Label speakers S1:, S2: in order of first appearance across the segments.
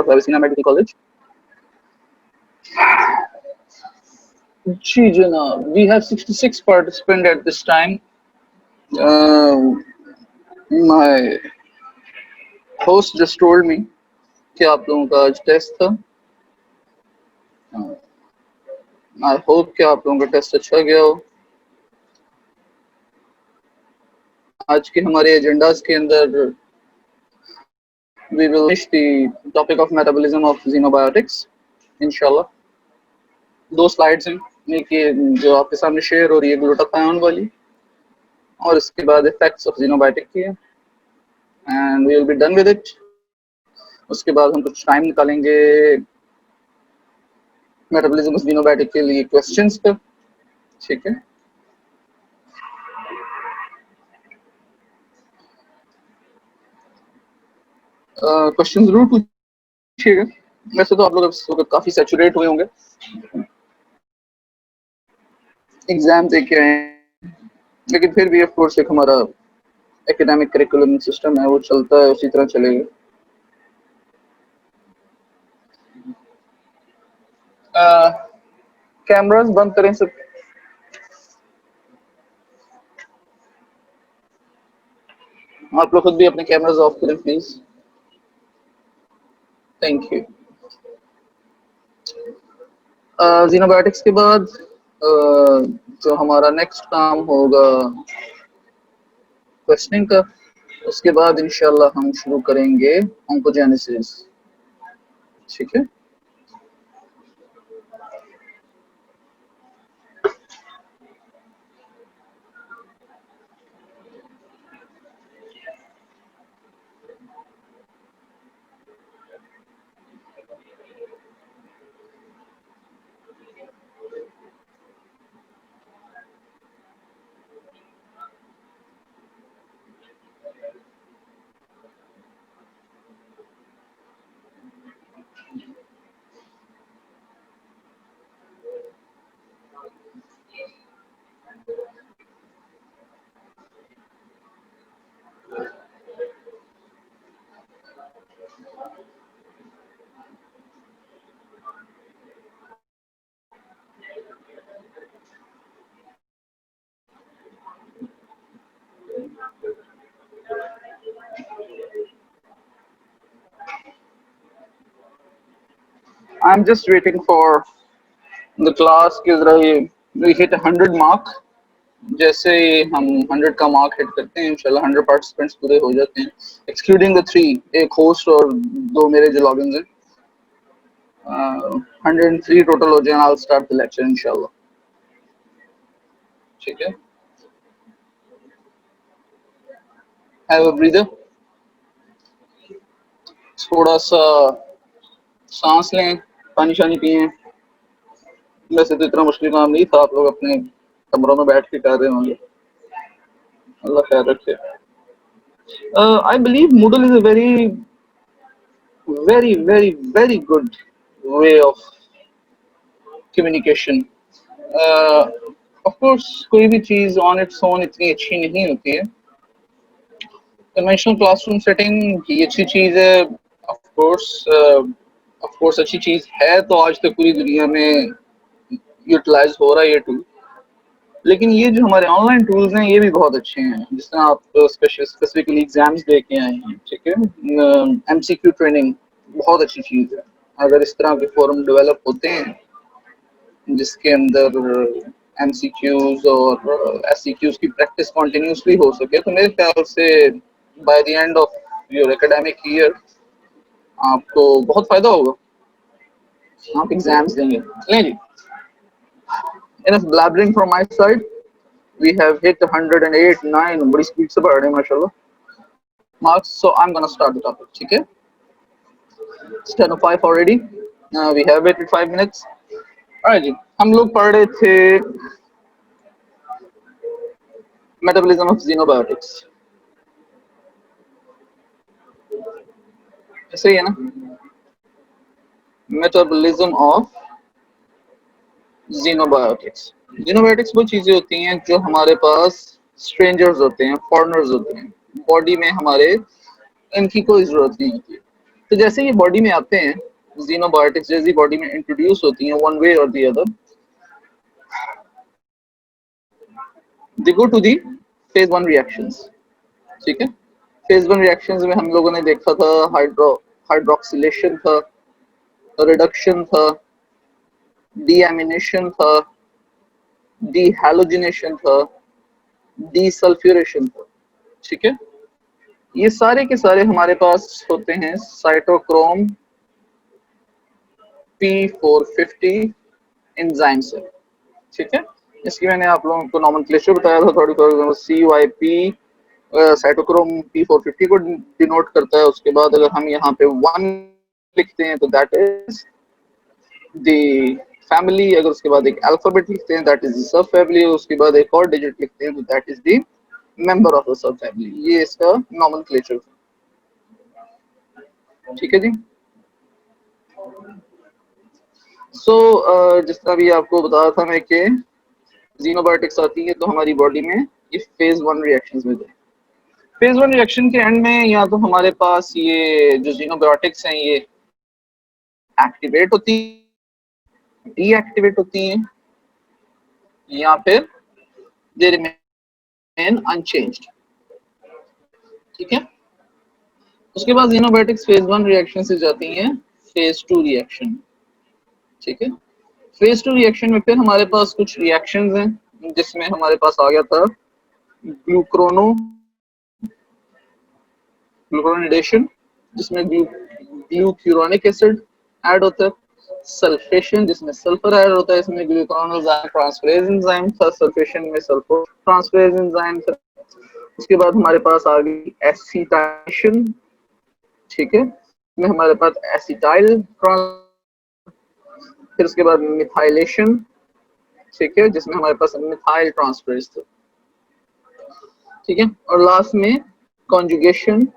S1: of Avicenna Medical College. जी जनाब, we have 66 participants at this time. My host just told me कि आप लोगों का आज टेस्ट था. I hope कि आप लोगों का टेस्ट अच्छा गया हो. आज के हमारे एजेंडास के अंदर we will finish the topic of metabolism of xenobiotics, इंशाल्लाह. 2 स्लाइड्स हैं, एक ये जो आपके सामने शेयर हो रही है ग्लूटाथायोन वाली, और इसके बाद इफेक्ट्स ऑफ xenobiotic की है, and we will be done with it. उसके बाद हम कुछ टाइम निकालेंगे मेटाबॉलिज्म ऑफ xenobiotic के लिए क्वेश्चंस पर. ठीक है, क्वेश्चन जरूर पूछिएगा. वैसे तो आप लोग इस वक्त काफी सैचुरेट हुए होंगे, एग्जाम दे के आए हैं, लेकिन फिर भी ऑफ कोर्स एक हमारा एकेडमिक करिकुलम सिस्टम है, वो चलता है, उसी तरह चलेगा. कैमरास बंद करें सब. आप लोग खुद भी अपने कैमरास ऑफ करें प्लीज. Thank you. xenobiotics के बाद जो हमारा नेक्स्ट काम होगा क्वेश्चनिंग का, उसके बाद इंशाल्लाह हम शुरू करेंगे ऑन्कोजेनेसिस. ठीक है, I am just waiting for the class कि जरा ये वी हिट 100 मार्क. जैसे हम 100 का मार्क हिट करते हैं इंशाल्लाह 100 पार्टिसिपेंट्स पूरे हो जाते हैं, एक्सक्लूडिंग द 3, एक होस्ट और 2 मेरे जो लॉगिन्स हैं. 103 टोटल हो जाए. I will start the lecture इंशाल्लाह. ठीक है, हैव अ ब्रीदर, थोड़ा सा सांस लें, पानी शानी पिए. वैसे तो इतना मुश्किल काम नहीं था, आप लोग अपने कमरों में बैठ के कर रहे होंगे. अल्लाह खैर रखे. I believe Moodle is a very good way of communication. Of course कोई भी चीज on its own इतनी अच्छी नहीं होती है. कन्वेंशनल क्लासरूम सेटिंग ये अच्छी चीज है, ऑफ कोर्स अच्छी चीज है, तो आज तक पूरी दुनिया में यूटिलाइज हो रहा है ये टूल. लेकिन ये जो हमारे ऑनलाइन टूल्स हैं ये भी बहुत अच्छे हैं, जिस तरह आप स्पेसिफिकली एग्जाम्स दे के आए हैं. ठीक है, एमसीक्यू ट्रेनिंग बहुत अच्छी चीज है. अगर इस तरह के फोरम डेवलप होते हैं जिसके अंदर एमसीक्यूज और एससीक्यूज की प्रैक्टिस कंटिन्यूसली हो सके, तो मेरे ख्याल से bye the end of your academic year आपको बहुत फायदा होगा. आप एग्जाम्स देंगे. लें जी, enough blabbering from my side. We have hit 108, 9, बड़ी स्पीड से बढ़ रहे हैं माशाल्लाह marks. So I'm gonna start the topic. ठीक है, it's 10:05 already. We have waited 5 minutes. Alright जी, हम लोग पढ़ रहे थे metabolism of xenobiotics. ऐसे ही है ना, metabolism of xenobiotics. xenobiotics वो चीजें होती हैं जो हमारे पास स्ट्रेंजर्स होते हैं, फॉरेनर्स होते हैं, बॉडी में हमारे इनकी कोई जरूरत नहीं होती. तो जैसे ये बॉडी में आते हैं, xenobiotics जैसी बॉडी में इंट्रोड्यूस होती हैं, वन वे और the other, they go to the phase 1 reactions. ठीक है, फेज 1 रिएक्शंस में हम लोगों ने देखा था हाइड्रोक्सिलेशन था, रिडक्शन था, डीएमिनेशन था, डीहैलोजिनेशन था, डीसल्फ्यूरेशन था। ठीक है, ये सारे के सारे हमारे पास होते हैं साइटोक्रोम P450 एंजाइम से। ठीक है, इसकी मैंने आप लोगों को नॉमेनक्लेचर बताया था थोड़ी थोड़ी, CYP साइटोक्रोम P450 को डिनोट करता है। उसके बाद अगर हम यहाँ पे 1 लिखते हैं तो दैट इज द फैमिली, अगर उसके बाद एक अल्फाबेट लिखते हैं दैट इज सब फैमिली, उसके बाद एक और डिजिट लिखते हैं तो that is the member of the sub family. ये इसका नॉमेनक्लेचर। ठीक है जी। जिस तरह भी आपको बताया था मैं कि xenobiotics आती है तो हमारी बॉडी में ये फेज 1 रिएक्शंस में थे। फेज 1 रिएक्शन के एंड में या तो हमारे पास ये जो xenobiotics हैं ये एक्टिवेट होती, डीएक्टिवेट होती हैं, या फिर दे रिमेन अनचेंज्ड। ठीक है, उसके बाद xenobiotics फेज 1 रिएक्शन से जाती हैं फेज 2 रिएक्शन। ठीक है, फेज 2 रिएक्शन में फिर हमारे पास कुछ रिएक्शंस हैं जिसमें हमारे पास आ गया था ग्लूक्रोनिडेशन, जिसमें ग्लूक्यूरोनिक एसिड ऐड होता है, सल्फेशन जिसमें सल्फर ऐड होता है, इसमें ग्लूकोनोजाइम ट्रांसफरेज एंजाइम था, सल्फेशन में सल्फर ट्रांसफरेज एंजाइम था। उसके बाद हमारे पास आ गई एसिटाइलेशन। ठीक है, इसमें हमारे पास एसिटाइल, फिर उसके बाद मिथाइलेशन। ठीक है, जिसमें हमारे पास मिथाइल ट्रांसफरेज था। ठीक है, और लास्ट में कॉन्जुगेशन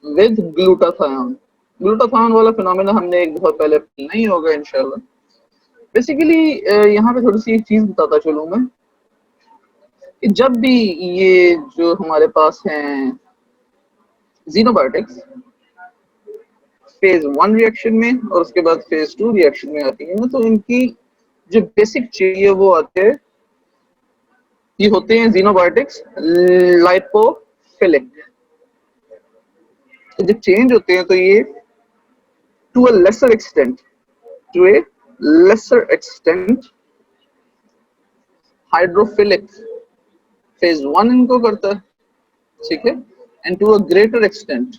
S1: विद ग्लूटाथायोन। ग्लूटाथायोन वाला फिनोमेना हमने एक बहुत पहले नहीं होगा इंशाल्लाह। बेसिकली यहाँ पे थोड़ी सी एक चीज बताता चलूं मैं कि जब भी ये जो हमारे पास हैं xenobiotics फेज 1 रिएक्शन में और उसके बाद फेज 2 रिएक्शन में आती है ना, तो इनकी जो बेसिक चाहिए वो आते हैं, ये होते हैं xenobiotics लाइपोफिलिक। तो जब चेंज होते हैं तो ये to a lesser extent, to a lesser extent hydrophilic phase 1 इनको करता है। ठीक है, and to a greater extent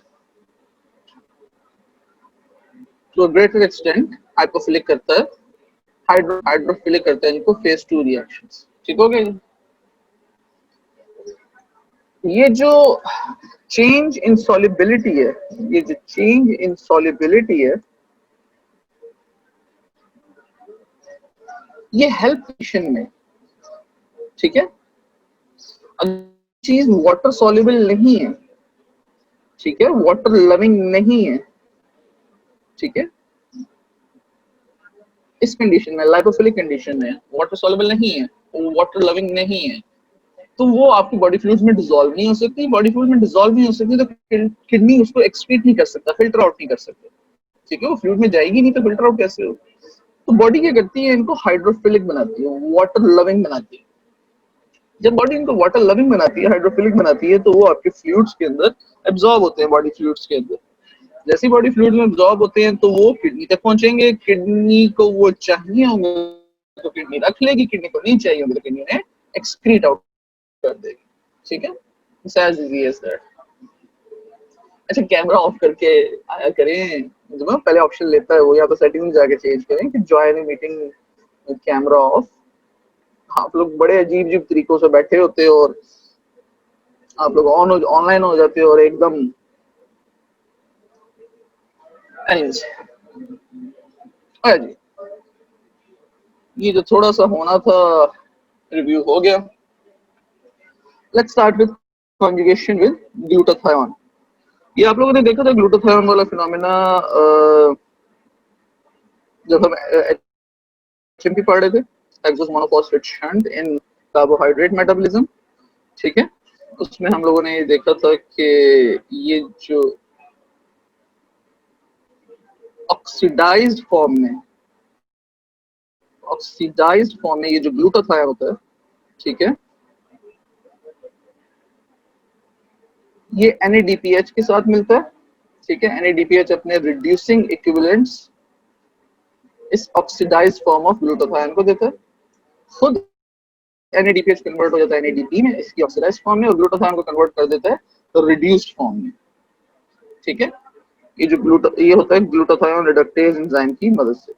S1: hypophilic करता है, हाइड्रोफिलिक करता है इनको फेज 2 रिएक्शंस। ठीक हो गया। ये जो चेंज इन सॉल्युबिलिटी है, ये जो चेंज इन सॉल्युबिलिटी है, ये हेल्प फिक्शन में। ठीक है, चीज वाटर सॉल्युबल नहीं है, ठीक है, वाटर लविंग नहीं है, ठीक है, इस कंडीशन में लाइपोफिलिक कंडीशन में वाटर सॉल्युबल नहीं है, वाटर लविंग नहीं है, तो वो आपकी बॉडी फ्लूइड्स में डिसॉल्व नहीं हो सकती। बॉडी फ्लूइड में डिसॉल्व नहीं हो सकती तो किडनी उसको एक्सक्रीट नहीं कर सकता, फिल्टर आउट नहीं कर सकता। ठीक है, वो फ्लूइड में जाएगी नहीं तो फिल्टर आउट कैसे हो। तो बॉडी क्या करती है, इनको हाइड्रोफिलिक बनाती है, वाटर लविंग बनाती है। जब बॉडी इनको वाटर लविंग बनाती है, हाइड्रोफिलिक बनाती है, तो वो आपके फ्लूइड्स के अंदर एब्जॉर्ब होते हैं। बॉडी फ्लूइड्स के अंदर जैसे बॉडी फ्लूइड में एब्जॉर्ब होते हैं तो वो किडनी तक पहुंचेंगे। किडनी को वो चाहिए होंगे तो किडनी रख लेगी, किडनी को नहीं चाहिए होंगे तो किडनी ने एक्सक्रीट आउट कर देगी। ठीक है, एज इजी एज दैट। अच्छा, कैमरा ऑफ करके आया करें, जो ना पहले ऑप्शन लेता है वो, या तो सेटिंग में जाके चेंज करें कि join meeting with camera off. आप लोग बड़े अजीब अजीब तरीकों से बैठे होते हो और आप लोग ऑनलाइन हो जाते हो और एकदम एनीवेज। जी, ये जो थोड़ा सा होना था रिव्यू हो गया। Let's start with conjugation with glutathione. ये आप लोगों ने देखा था ग्लूटाथायोन वाला फिनोमेना जब हम एचएमपी पढ़ रहे थे, एक्सोस मोनोफॉस्फेट शंट इन कार्बोहाइड्रेट मेटाबॉलिज्म। ठीक है, उसमें हम लोगों ने ये देखा था कि ये जो ऑक्सीडाइज्ड फॉर्म में ये जो ग्लूटाथायोन होता है, ठीक है, ये NADPH के साथ मिलता है, ठीक है। NADPH अपने रिड्यूसिंग इक्विवेलेंट्स इस ऑक्सीडाइज्ड फॉर्म ऑफ ग्लूटाथायोन को देता है। खुद NADPH कन्वर्ट हो जाता है NADP में, इसकी ऑक्सीडाइज्ड फॉर्म में, और ग्लूटाथायोन को कन्वर्ट कर देता है तो रिड्यूस्ड फॉर्म में, ठीक है। ये होता है ग्लूटाथायोन रिडक्टेज एंजाइम की मदद से।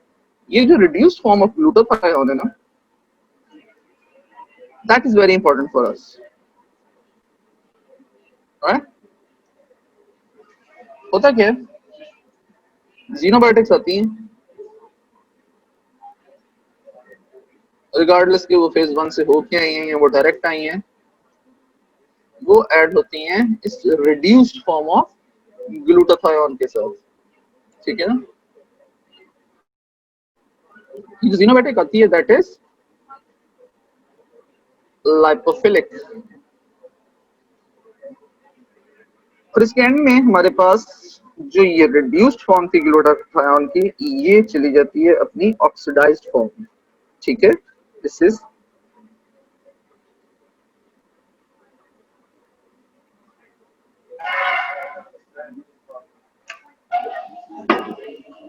S1: ये जो रिड्यूस्ड फॉर्म ऑफ ग्लूटाथायोन है ना, that is very important for us, right. होता क्या है, जीनोबायोटिक्स आती हैं, रिगार्डलेस कि वो फेज 1 से होके आई हैं या वो डायरेक्ट आई हैं, वो ऐड होती हैं इस रिड्यूस्ड फॉर्म ऑफ ग्लूटाथायोन के साथ, ठीक है ना। ये जो जीनोबायोटिक आती है दैट इज लाइपोफिलिक, और इसके एंड में हमारे पास जो ये रिड्यूस्ड फॉर्म थी ग्लूटाथायोन की, ये चली जाती है अपनी ऑक्सीडाइज्ड फॉर्म में, ठीक है। दिस इज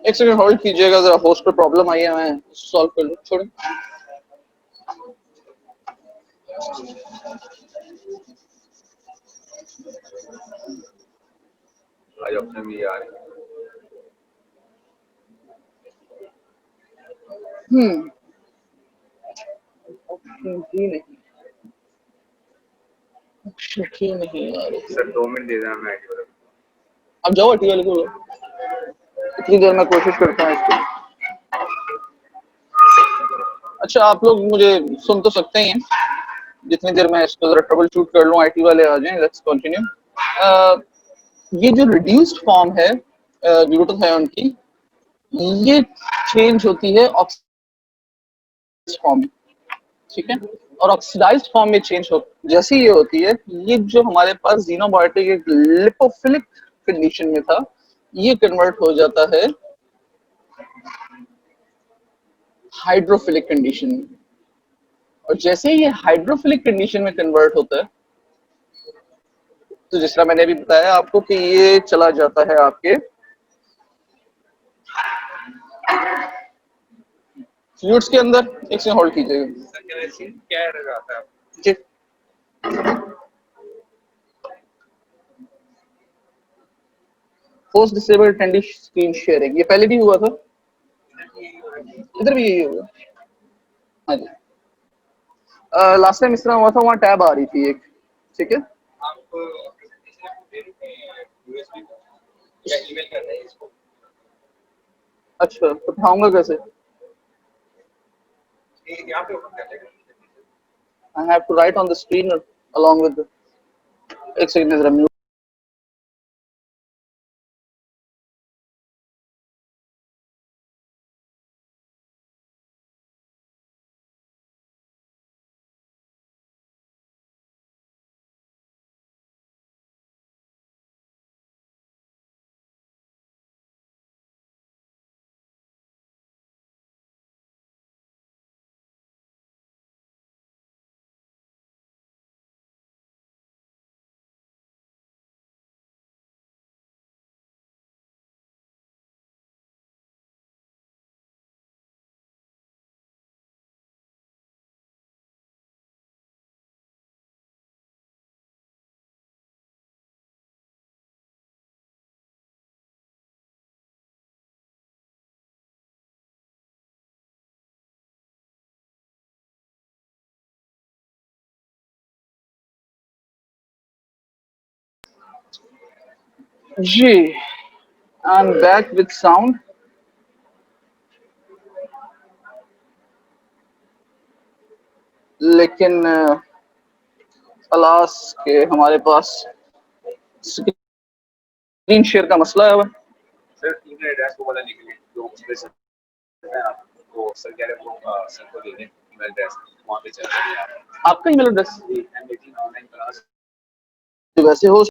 S1: एक सेकंड होल्ड कीजिएगा, जरा होस्ट पे प्रॉब्लम आई है, मैं सॉल्व कर लूं, छोड़े। आज ऑप्शन भी आ रही है। ऑप्शन ही नहीं, ऑप्शन ही नहीं आ रही सर। 2 मिनट दे देना, मैं आईटी वाले अब जाओ, आईटी वाले को बोलो। इतनी देर में कोशिश करता हूँ इसको। अच्छा, आप लोग मुझे सुन तो सकते ही हैं, जितनी देर मैं इसको जरा ट्रबल शूट कर लूँ, आईटी वाले आ जाएं। Let's continue. ये जो रिड्यूस्ड फॉर्म है ग्लूटाथायोन की, ये चेंज होती है ऑक्सीडाइज्ड फॉर्म में, ठीक है। और ऑक्सीडाइज्ड फॉर्म में चेंज हो जैसे ये होती है, ये जो हमारे पास जीनोबायोटिक एक लिपोफिलिक कंडीशन में था, ये कन्वर्ट हो जाता है हाइड्रोफिलिक कंडीशन में। और जैसे ये हाइड्रोफिलिक कंडीशन में कन्वर्ट होता है, तो जिस तरह मैंने अभी बताया आपको कि ये चला जाता है आपके फ्लूइड्स के अंदर। एक से होल्ड कीजिएगा, क्या एरर आता है जी। पोस्ट डिसेबल टेंडी स्क्रीन शेयरिंग, ये पहले भी हुआ था, इधर भी यही हुआ। हाँ जी, लास्ट टाइम इस तरह हुआ था, वहाँ टैब आ रही थी एक, ठीक है। अच्छा, तो दिखाऊंगा कैसे? I have to write on the screen along with the, एक सेकंड जरा म्यूट। जी, I am back with sound. लेकिन अलास के हमारे पास स्क्रीन शेयर का मसला है। सर ईमेल एड्रेस को बोला लिख लें, जो उसमें से आप वो सर कह रहे वो सर को दे दें ईमेल एड्रेस, वहाँ पे चल जाएगा आपका ईमेल एड्रेस। वैसे हो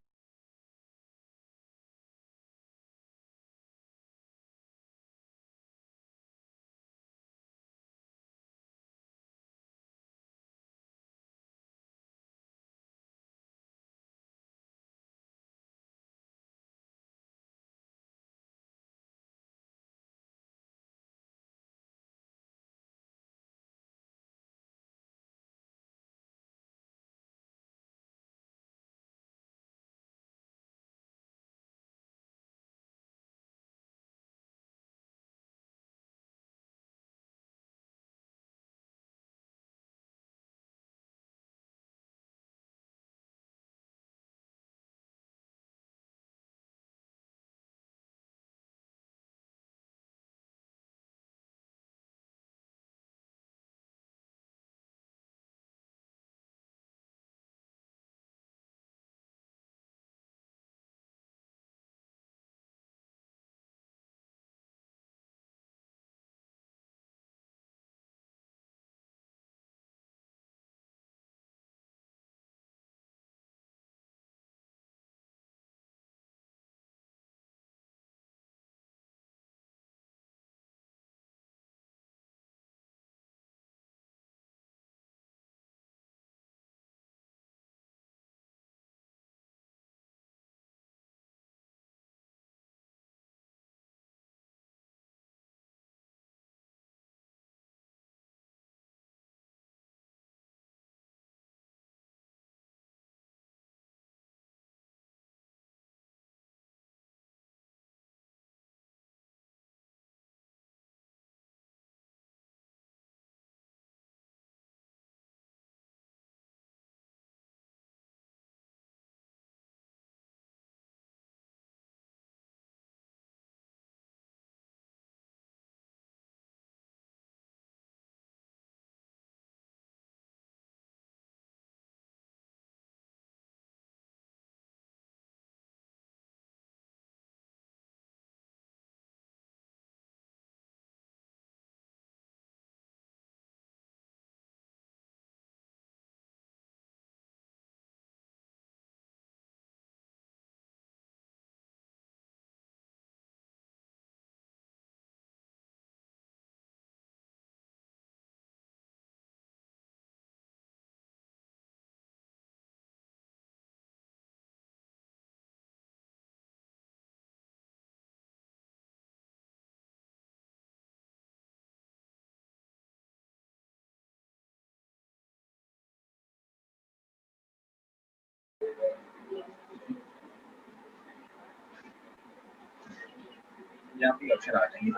S1: यहाँ भी अक्षर आ जाएंगे।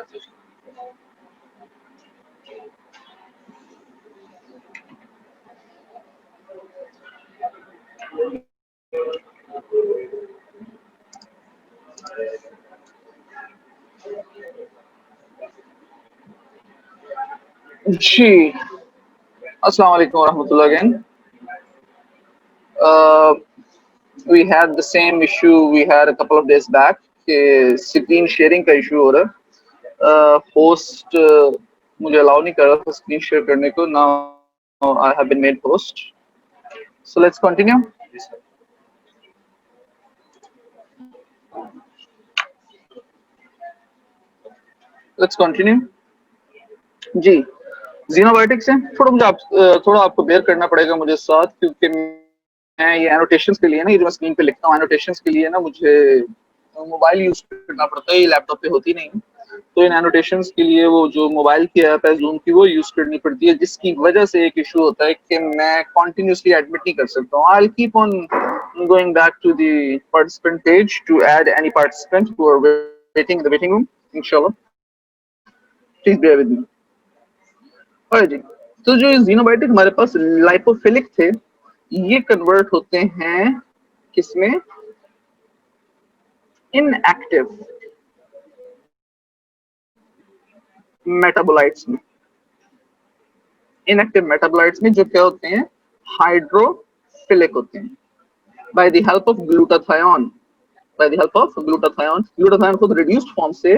S1: जी, अस्सलाम वालेकुम रहमतुल्लाह again. Uh, we had the same issue we had a couple of days back कि स्क्रीन शेयरिंग का इशू हो रहा है। होस्ट मुझे अलाउ नहीं कर रहा था स्क्रीन शेयर करने को। Now I have been made host, so let's continue. Let's continue जी। जीनोबायोटिक्स है, थोड़ा मुझे थोड़ा आपको बेयर करना पड़ेगा मुझे साथ, क्योंकि मैं ये एनोटेशंस के लिए ना, ये जो मैं स्क्रीन पे लिखता हूँ एनोटेशंस के लिए ना, मुझे मोबाइल यूज करना पड़ता है, ये लैपटॉप पे होती नहीं। तो इन एनोटेशंस के लिए वो जो मोबाइल की ऐप है जूम की, वो यूज करनी पड़ती है, जिसकी वजह से एक इशू होता है कि मैं कॉन्टिन्यूसली एडमिट नहीं कर सकता हूँ। I will keep on going back to the participant page to add any participant who are waiting in the waiting room, इंशाल्लाह। Please bear with me. और जी, तो जो जीनोबायोटिक हमारे पास लाइपोफिलिक थे, ये कन्वर्ट होते हैं किसमें? इनएक्टिव मेटाबोलाइट्स में। इनएक्टिव मेटाबोलाइट्स में जो क्या होते हैं? हाइड्रोफिलिक होते हैं। By the help of glutathione, by the help of glutathione, glutathione खुद रिड्यूस्ड फॉर्म से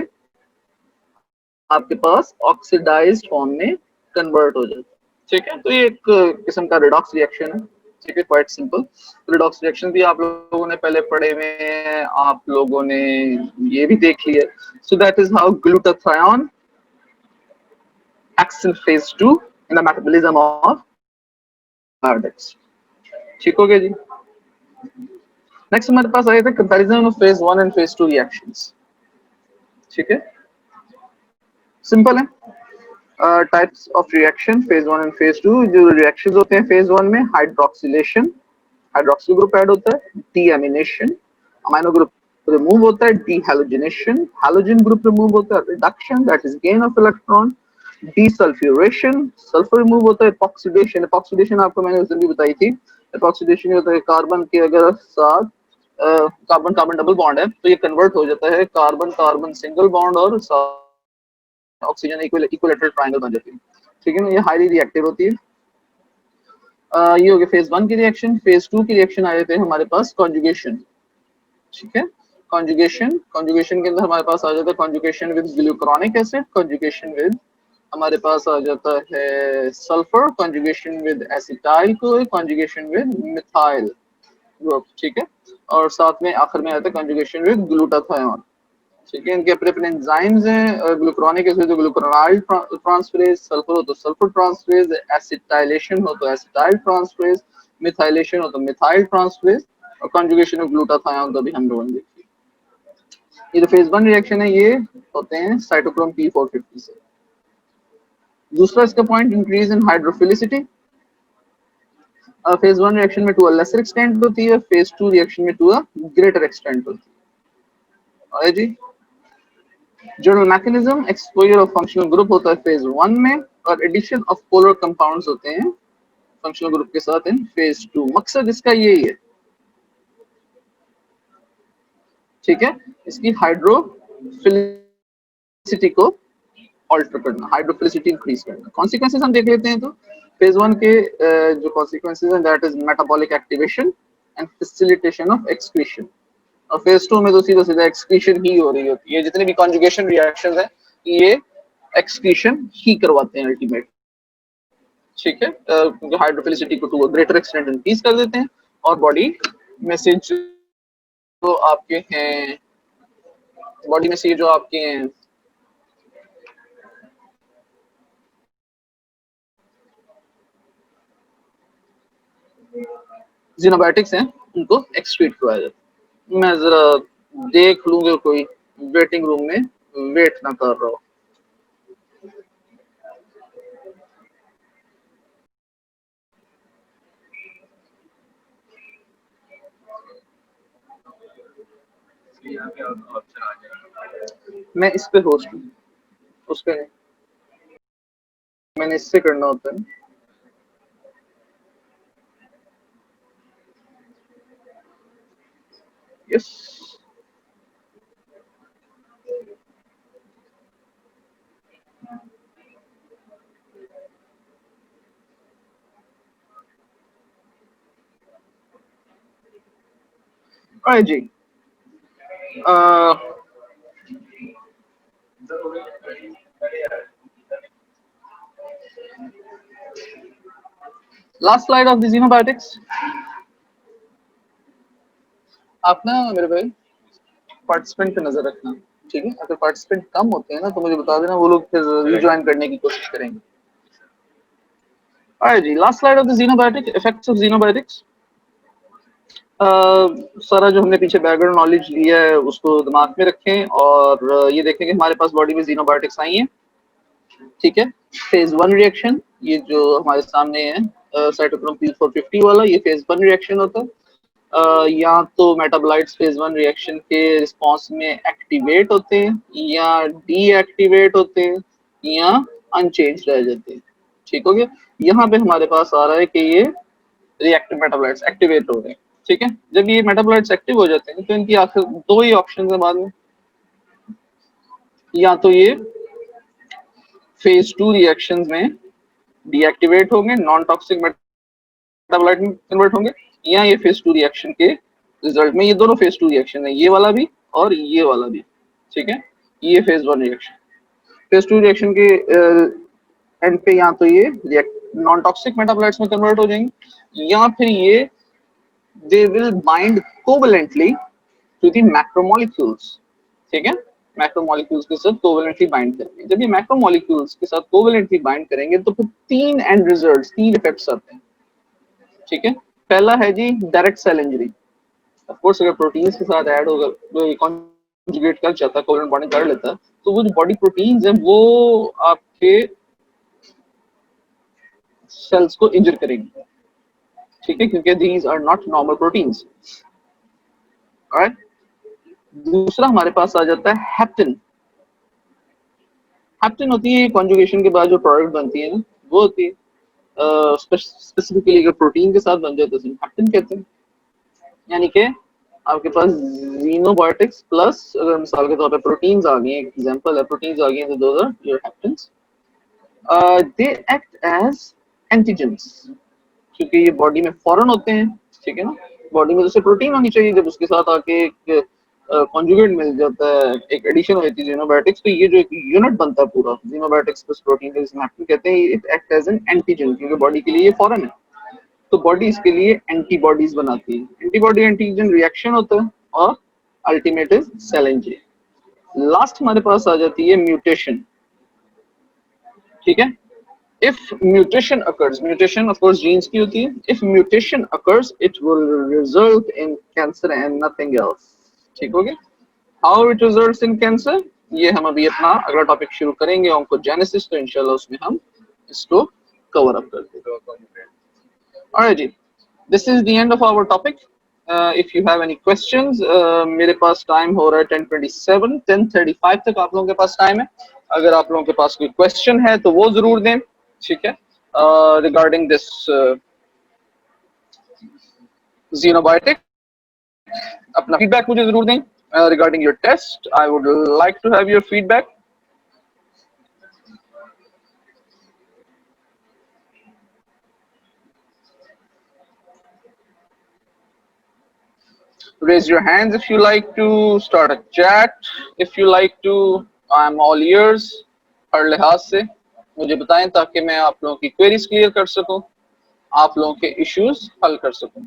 S1: आपके पास ऑक्सीडाइज्ड फॉर्म में कन्वर्ट हो जाता है। ठीक है, तो ये एक किस्म का रिडॉक्स रिएक्शन है। ठीक है, क्वाइट सिंपल। रिडॉक्स रिएक्शन भी आप लोगों ने पहले पढ़े हुए हैं, आप लोगों ने ये भी देख लिया। So that is how glutathione acts in phase 2 in the metabolism of biotics। ठीक हो गया जी। नेक्स्ट हमारे पास आया था comparison of phase 1 and phase 2 reactions. ठीक है, सिंपल है। Types of reaction phase 1 and phase 2। जो रिएक्शंस होते हैं फेज 1 में, हाइड्रोक्सिलेशन, हाइड्रोक्सिल ग्रुप ऐड होता है, डीएमिनेशन, अमीनो ग्रुप रिमूव होता है, डीहैलोजिनेशन, हैलोजन ग्रुप रिमूव होता है, reduction that is gain of electron, desulphuration, sulphur remove होता है, एपॉक्सीडेशन, एपॉक्सीडेशन आपको मैंने उस दिन भी बताई थी। एपॉक्सीडेशन होता है कार्बन के अगर साथ कार्बन कार्बन डबल बॉन्ड है तो ये कन्वर्ट हो जाता है कार्बन कार्बन सिंगल बॉन्ड और ऑक्सीजन इक्विलेटरल ट्रायंगल बन जाती है। ठीक है ना, ये हाईली रिएक्टिव होती है। ये हो गया फेज 1 की रिएक्शन। फेज 2 की रिएक्शन आ जाते हैं हमारे पास कॉन्जुगेशन। ठीक है, कॉन्जुगेशन, कॉन्जुगेशन के अंदर हमारे पास आ जाता है conjugation with glucuronic acid, conjugation with हमारे पास आ जाता है sulphur, conjugation with acetyl CoA, conjugation with methyl group. ठीक है, और साथ में आखिर में आता है कॉन्जुगेशन विद ग्लूटाथायोन। ठीक है, इनके अपने अपने एंजाइम्स हैं। ग्लूकुरोनिक एसिड तो ग्लूकुरोनाइल ट्रांसफरेज, सल्फर हो तो सल्फर ट्रांसफरेज, एसिटाइलेशन हो तो एसिटाइल ट्रांसफरेज, मिथाइलेशन हो तो मिथाइल ट्रांसफरेज, और कॉन्जुगेशन ऑफ ग्लूटाथायोन तो भी हम लोगों ने देखी। ये जो फेज 1 रिएक्शन है ये होते हैं साइटोक्रोम P450 से। दूसरा इसका point increase in hydrophilicity. Phase 1 reaction में टू अ लेसर एक्सटेंट होती है, फेज 2 रिएक्शन में टू अ ग्रेटर एक्सटेंट होती है जी। General mechanism, exposure of functional group होता है फेज 1 में, और एडिशन ऑफ पोलर कंपाउंड्स होते हैं फंक्शनल ग्रुप के साथ इन फेज 2। मकसद इसका यही है, ठीक है, इसकी हाइड्रोफिलिसिटी को ऑल्टर करना, हाइड्रोफिलिसिटी इंक्रीज करना। कॉन्सिक्वेंसेस हम देख लेते हैं। तो फेज 1 के जो कॉन्सिक्वेंसेस हैं that is metabolic activation and facilitation of excretion, और फेज 2 में तो सीधा सीधा एक्सक्रीशन ही हो रही होती है। जितने भी कॉन्जुगेशन रिएक्शंस हैं ये एक्सक्रीशन ही करवाते हैं अल्टीमेट। ठीक है, हाइड्रोफिलिसिटी को टू ग्रेटर एक्सटेंट इंक्रीज कर देते हैं, और बॉडी में से जो आपके हैं, बॉडी में से जो आपके हैं ज़िनोबायोटिक्स हैं उनको एक्सक्रीट करवाया जाता है। मैं जरा देख लूंगा कोई वेटिंग रूम में वेट ना कर रहा हो। मैं इस पे होस्ट हूँ, उस पे नहीं, मैंने इससे करना होता है। यस, जी। Last slide of the xenobiotics. आप ना मेरे भाई पार्टिसिपेंट पे नजर रखना। ठीक है, अगर पार्टिसिपेंट कम होते हैं ना तो मुझे बता देना, वो लोग फिर रिज्वाइन करने की कोशिश करेंगे। ऑलराइट जी, last slide of the xenobiotic, effects of xenobiotics. सारा जो हमने पीछे बैकग्राउंड नॉलेज लिया है उसको दिमाग में रखें, और ये देखें कि हमारे पास बॉडी में ज़िनोबायोटिक्स आई हैं। ठीक है, फेज 1 रिएक्शन ये जो हमारे सामने है साइटोक्रोम P450 वाला, ये फेज 1 रिएक्शन होता है। या तो मेटाबोलाइट्स फेज 1 रिएक्शन के रिस्पांस में एक्टिवेट होते हैं, या डीएक्टिवेट होते हैं, या अनचेंज रह जाते हैं। ठीक हो गया, यहाँ पे हमारे पास आ रहा है कि ये रिएक्टिव मेटाबोलाइट्स एक्टिवेट हो रहे हैं। ठीक है, जब ये मेटाबोलाइट्स एक्टिव हो जाते हैं तो इनकी आखिर दो ही ऑप्शन है बाद में, या तो ये फेज 2 रिएक्शंस में डीएक्टिवेट होंगे, नॉन टॉक्सिक मेटाबोलाइट में कन्वर्ट होंगे, या ये फेज 2 रिएक्शन के रिजल्ट में, ये दोनों फेज 2 रिएक्शन है, ये वाला भी और ये वाला भी। ठीक है, ये फेज 1 रिएक्शन। फेज 2 रिएक्शन के एंड पे या तो ये नॉन टॉक्सिक मेटाबोलाइट्स में कन्वर्ट हो जाएंगे, या फिर ये they will bind covalently to the macromolecules. ठीक है, मैक्रोमोलिक्यूल्स के साथ कोवलेंटली बाइंड करेंगे। जब ये मैक्रोमोलिक्यूल्स के साथ कोवलेंटली बाइंड करेंगे तो फिर तीन एंड रिजल्ट्स, तीन इफेक्ट्स आते हैं। ठीक है, पहला है जी direct cell injury. Of course अगर प्रोटीन्स के साथ ऐड होगा, कॉन्जुगेट कर जाता है, कोवलेंट बॉन्डिंग कर लेता है, तो वो जो बॉडी प्रोटीन्स हैं वो आपके सेल्स को इंजर करेंगी। ठीक है, क्योंकि these are not normal proteins. Alright, दूसरा हमारे पास आ जाता है हेप्टिन। हेप्टिन होती है कॉन्जुगेशन के बाद जो प्रोडक्ट बनती है ना, वो होती है स्पेसिफिकली अगर प्रोटीन के साथ बन जाए तो हेप्टिन कहते हैं। यानी कि आपके पास xenobiotics प्लस अगर मिसाल के तौर पे प्रोटीन्स आ गई, एक एग्जांपल है प्रोटीन्स आ गई, तो those are your haptens. They act as antigens, क्योंकि ये बॉडी में फॉरेन होते हैं। ठीक है ना, बॉडी में जैसे प्रोटीन होनी चाहिए, जब उसके साथ आके एक कॉन्जुगेट मिल जाता है, एक एडिशन हो जाती है xenobiotics, तो ये जो एक यूनिट बनता है पूरा xenobiotics प्लस प्रोटीन का, जिसमें हेप्टेन कहते हैं, it act as an antigen, क्योंकि बॉडी के लिए ये फॉरेन है। तो बॉडी इसके लिए एंटीबॉडीज बनाती है। एंटीबॉडी एंटीजन रिएक्शन होता है, और ultimate is cell injury. Last हमारे पास आ जाती है म्यूटेशन। ठीक है, if mutation occurs, mutation of course genes की होती है, if mutation occurs it will result in cancer and nothing else. ठीक हो गया, how it results in cancer, ये हम अभी अपना अगला टॉपिक शुरू करेंगे, ऑन्कोजेनेसिस, तो इंशाल्लाह उसमें हम इसको कवर अप कर देंगे। Alright ji, this is the end of our topic. If you have any questions, मेरे पास टाइम हो रहा है 10:27, 10:35 तक आप लोगों के पास टाइम है। अगर आप लोगों के पास कोई क्वेश्चन है तो वो जरूर दें। ठीक है, रिगार्डिंग दिस xenobiotic, अपना फीडबैक मुझे जरूर दें। Regarding your test, I would like to have your feedback. Raise your hands if you like to start a chat. If you like to, I'm all ears. हर लिहाज से मुझे बताएं ताकि मैं आप लोगों की क्वेरीज क्लियर कर सकूं, आप लोगों के इश्यूज हल कर सकूं।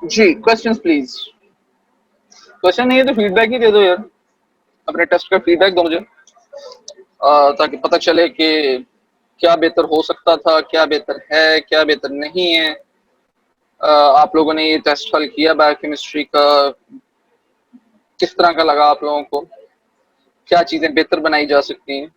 S1: जी, क्वेश्चंस प्लीज। क्वेश्चन नहीं है तो फीडबैक ही दे दो यार, अपने टेस्ट का फीडबैक दो मुझे, ताकि पता चले कि क्या बेहतर हो सकता था, क्या बेहतर है, क्या बेहतर नहीं है। आप लोगों ने ये टेस्ट हल किया बायोकेमिस्ट्री का, किस तरह का लगा आप लोगों को, क्या चीजें बेहतर बनाई जा सकती हैं।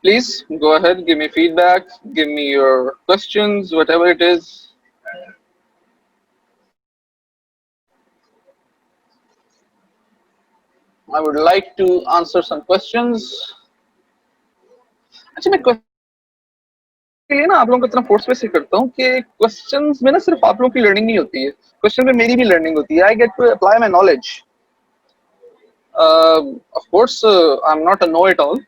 S1: Please go ahead, give me feedback, give me your questions, whatever it is. I would like to answer some questions. अच्छा, मैं क्वेश्चन के लिए ना आप लोगों को इतना फोर्स वैसे करता हूँ कि क्वेश्चंस में ना सिर्फ आप लोगों की लर्निंग नहीं होती है, क्वेश्चन में मेरी भी लर्निंग होती है। I get to apply my knowledge. Of course I am not a know it all.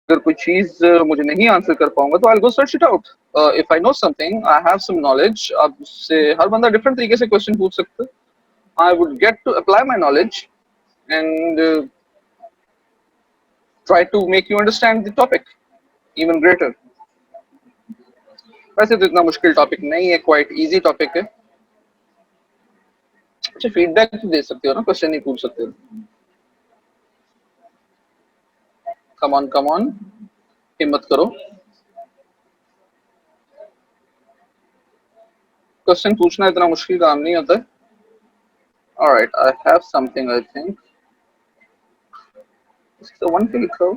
S1: अगर कोई चीज मुझे नहीं आंसर कर पाऊंगा तो I will go search it out. If I know something, I have some knowledge, आप से हर बंदा डिफरेंट तरीके से क्वेश्चन पूछ सकता है। I would get to apply my knowledge and try to make you understand the topic even greater. वैसे तो इतना मुश्किल टॉपिक नहीं है, क्वाइट इजी टॉपिक है। अच्छा, फीडबैक तो दे सकते हो ना, क्वेश्चन नहीं पूछ सकते हो। कम ऑन, हिम्मत करो, क्वेश्चन पूछना इतना मुश्किल काम नहीं होता है। Alright, I have something I think. So one पे लिखो।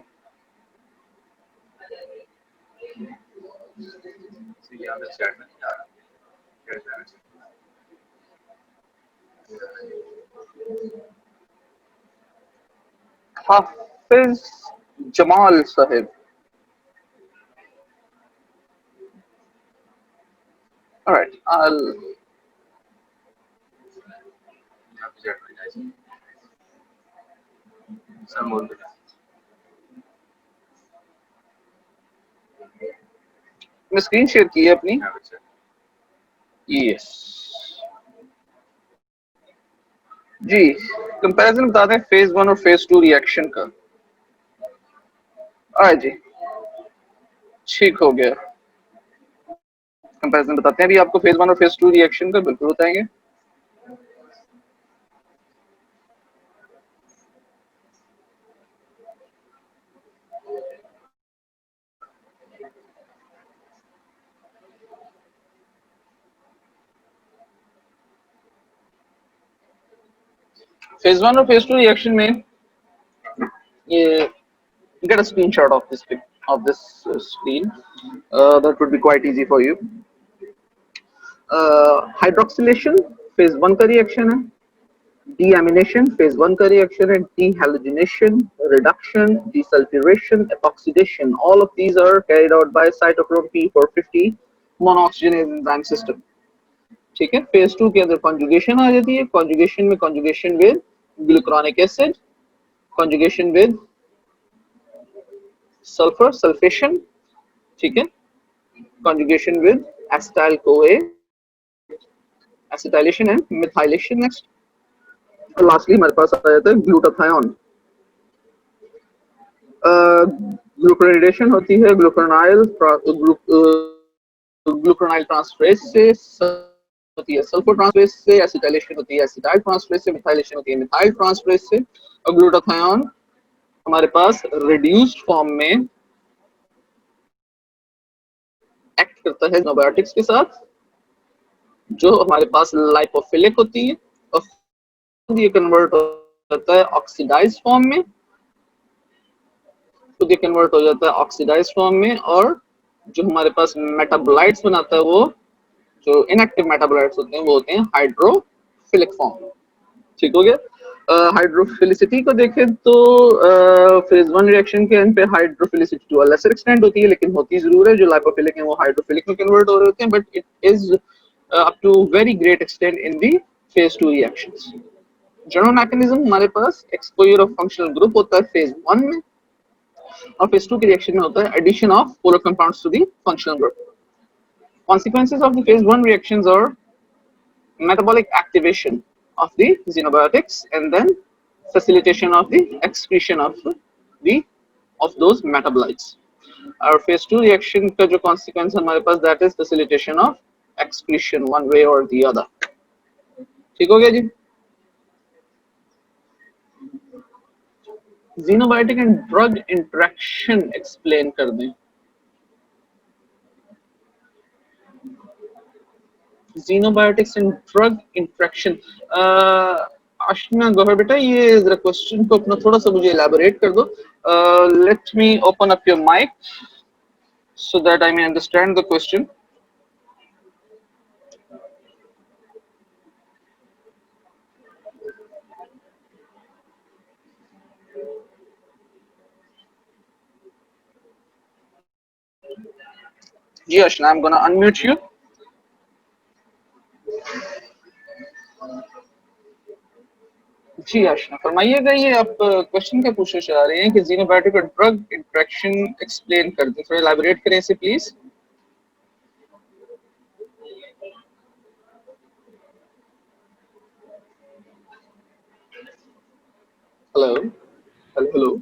S1: हाफिज जमाल साहिब. All right, मैं स्क्रीन शेयर की है अपनी. यस जी, कंपैरिजन बताते हैं फेज 1 और फेज 2 रिएक्शन का. जी, ठीक हो गया. कंपैरिजन बताते हैं अभी आपको फेज 1 और फेज 2 रिएक्शन का, बिल्कुल बताएंगे. फेज 1 और फेज 2 रिएक्शन में ये get a screenshot of this screen. That would be quite easy for you. Hydroxylation phase 1 का रिएक्शन है. डीएमिनेशन फेज 1 का रिएक्शन है. Dehalogenation, reduction, desulphuration, epoxidation, all of these are carried out by cytochrome P450 monooxygenase enzyme system. ठीक है. Phase 2 के अंदर conjugation आ जाती है. कॉन्जुगेशन में conjugation with glucuronic acid, conjugation with sulphur sulphation. ठीक है. conjugation with acetyl CoA, acetylation and methylation next. और lastly हमारे पास आ जाता है ग्लूटाथायोन. ग्लूकोनेडेशन होती है ग्लूकोनाइल ट्रांसफरेज से, होती है सल्फर ट्रांसफरेज से. एसिटाइलेशन होती है एसिटाइल ट्रांसफरेज से. मिथाइलेशन होती है मिथाइल ट्रांसफरेज से. और ग्लूटाथायोन हमारे पास रिड्यूस्ड फॉर्म में एक्ट करता है एंटीबायोटिक्स के साथ, जो हमारे पास लाइपोफिलिक होती है, और ये कन्वर्ट हो जाता है ऑक्सीडाइज्ड फॉर्म में. तो ये कन्वर्ट हो जाता है ऑक्सीडाइज्ड फॉर्म में, और जो हमारे पास मेटाबोलाइट्स बनाता है, वो जो इनएक्टिव मेटाबोलाइट्स होते हैं वो होते हैं हाइड्रोफिलिक फॉर्म. ठीक हो गया. हाइड्रोफिलिसिटी को देखें तो फेज 1 रिएक्शन के एंड पे hydrophilicity to a lesser extent होती है, लेकिन होती जरूर है. जो लाइपोफिलिक है वो हाइड्रोफिलिक में कन्वर्ट हो रहे होते हैं, but it is up to very great extent in the phase 2 reactions. General mechanism हमारे पास एक्सपोजर ऑफ फंक्शनल ग्रुप होता है फेज 1 में, और फेज 2 के रिएक्शन में होता है addition of polar compounds to the functional group. Consequences of the phase 1 reactions are metabolic activation of the xenobiotics and then facilitation of the excretion of those metabolites. और phase 2 reaction का जो consequence हमारे पास, that is facilitation of excretion one way or the other. ठीक हो गया जी. xenobiotic and drug interaction explain कर दें. xenobiotics and drug interaction. आशना गौहर बेटा, ये जरा क्वेश्चन को अपना थोड़ा सा मुझे elaborate कर दो. Let me open up your mic so that I may understand the question. Ji Aashna, I'm gonna unmute you. जी आशना फरमाइएगा, ये आप क्वेश्चन क्या पूछना चाह रहे हैं कि xenobiotic और ड्रग इंटरेक्शन एक्सप्लेन कर दें, थोड़ा एलैबोरेट करें इसे प्लीज. Hello hello hello.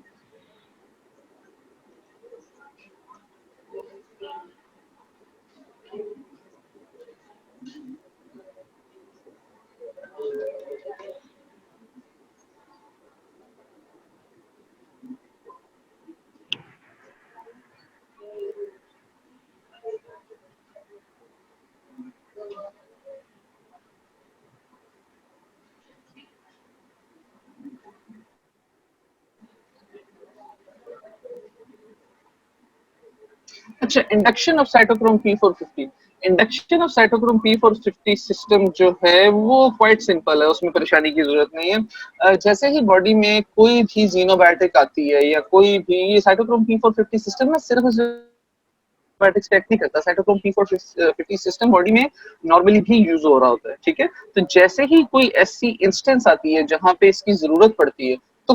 S1: अच्छा, induction of cytochrome P450. Induction of cytochrome P450 system जो है वो क्वाइट सिंपल है, उसमें परेशानी की जरूरत नहीं है। जैसे ही बॉडी में कोई भी जीनोबायोटिक आती है या कोई भी साइटोक्रोम P450 सिस्टम में सिर्फ जीनोबायोटिक्स पे एक्ट नहीं करता, साइटोक्रोम P450 सिस्टम बॉडी में नॉर्मली भी यूज हो रहा होता है, ठीक है। तो जैसे ही कोई ऐसी इंस्टेंस आती है जहां पे इसकी जरूरत पड़ती है, तो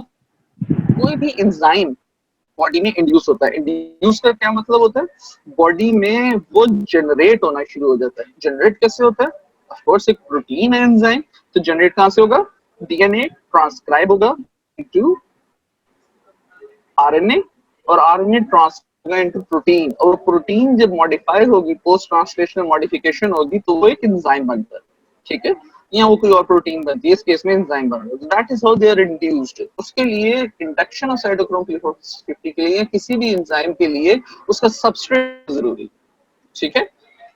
S1: कोई भी एंजाइम बॉडी में इंड्यूस होता है। इंड्यूस का क्या मतलब होता है? बॉडी में वो जनरेट होना शुरू हो जाता है। जनरेट कैसे होता है? ऑफ कोर्स एक प्रोटीन है एंजाइम, तो जनरेट कहां से होगा? डीएनए ट्रांसक्राइब होगा इनटू आरएनए, और आरएनए ट्रांसफर इनटू प्रोटीन, और प्रोटीन जब मॉडिफाई होगी, पोस्ट ट्रांसलेशनल मॉडिफिकेशन होगी, तो वो एक एंजाइम बनता है, ठीक है। या वो कोई और प्रोटीन बनती है, इस केस में एंजाइम बन रहा है। That is how they are induced. उसके लिए इंडक्शन ऑफ साइटोक्रोम P450 के लिए, किसी भी एंजाइम के लिए उसका सबस्ट्रेट जरूरी, ठीक है।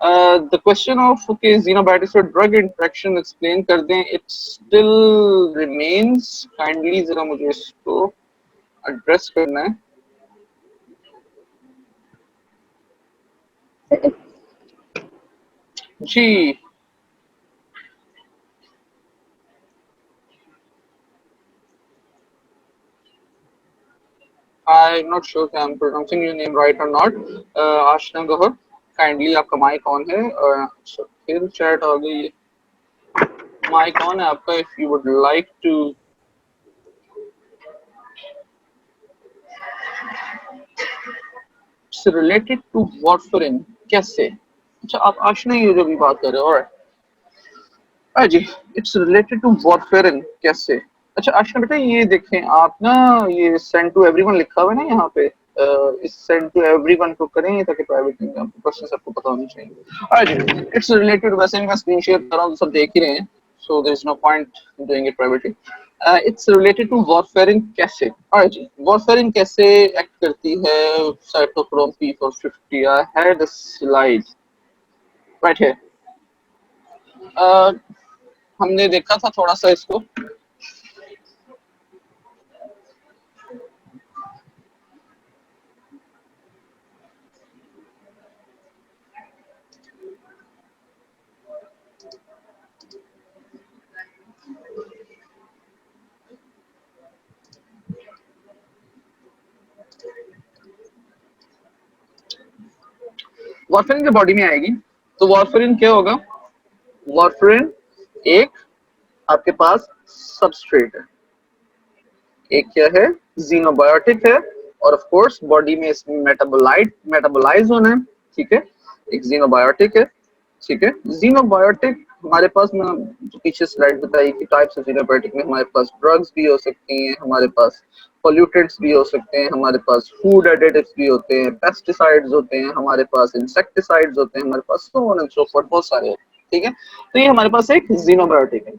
S1: द क्वेश्चन ऑफ के xenobiotics और ड्रग इंटरेक्शन एक्सप्लेन कर दें, इट स्टिल रिमेन्स। काइंडली जरा मुझे इसको एड्रेस करना है जी। I'm not sure if I'm pronouncing your name right or not. Aashna Gauhar, kindly आपका माइक ऑन है। फिर चैट आ गई, माइक ऑन है आपका, if you would like to. It's related to warfarin, कैसे? अच्छा, आप आशना ये जो भी बात कर रहे हो, alright ji. It's related to warfarin, कैसे? अच्छा आशना बेटा, ये देखें आप ना, ये सेंड टू एवरीवन लिखा हुआ है ना यहाँ पे, इस सेंड टू एवरीवन को करें ताकि प्राइवेट नहीं, आपको क्वेश्चन सबको पता होनी चाहिए। इट्स रिलेटेड, वैसे मैं स्क्रीन शेयर कर रहा हूँ, सब देख ही रहे हैं, so there is no point doing it privately. It's related to warfarin कैसे। जी, वारफेरिन कैसे एक्ट करती है cytochrome P450? I had a slide right here. हमने देखा था थोड़ा सा इसको। वारफेरिन जब बॉडी में आएगी तो वारफेरिन क्या होगा? वारफेरिन एक आपके पास सबस्ट्रेट है, एक क्या है? जीनोबायोटिक है, और ऑफ कोर्स बॉडी में इसमें मेटाबोलाइज होना है, ठीक है। एक जीनोबायोटिक है, ठीक है। जीनोबायोटिक हमारे पास, मैं जो पीछे स्लाइड बताई कि टाइप्स ऑफ जीनोबायोटिक में हमारे पास ड्रग्स भी हो सकती हैं, हमारे पास पोल्यूटेंट्स भी हो सकते हैं, हमारे पास फूड एडिटिव्स भी होते हैं, पेस्टिसाइड्स होते हैं, हमारे पास इंसेक्टिसाइड्स होते हैं, हमारे पास so on and so forth, बहुत सारे होते हैं, ठीक है। तो ये हमारे पास एक जीनोबायोटिक है।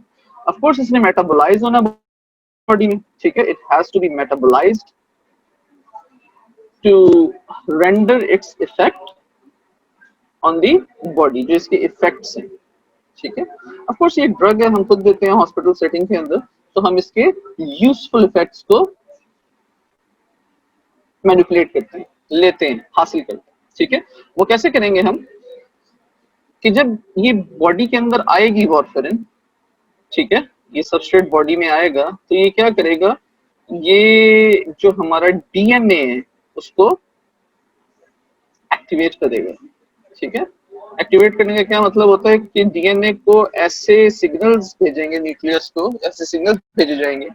S1: ऑफ कोर्स इसने मेटाबोलाइज होना बॉडी में, ठीक है। It has to be metabolised to render its effect on the body, जो इसके इफेक्ट्स हैं, ठीक है। ऑफ कोर्स ये ड्रग है, हम खुद देते हैं हॉस्पिटल सेटिंग के अंदर, तो हम इसके यूजफुल इफेक्ट्स को मैनिपुलेट करते हैं, लेते हैं, हासिल करते हैं, ठीक है। वो कैसे करेंगे हम? कि जब ये बॉडी के अंदर आएगी वारफेरिन, ठीक है, ये सबस्ट्रेट बॉडी में आएगा, तो ये क्या करेगा? ये जो हमारा डीएनए है उसको एक्टिवेट करेगा, ठीक है। एक्टिवेट करने का क्या मतलब होता है? कि डीएनए को ऐसे सिग्नल्स भेजेंगे, न्यूक्लियस को ऐसे सिग्नल्स भेजे जाएंगे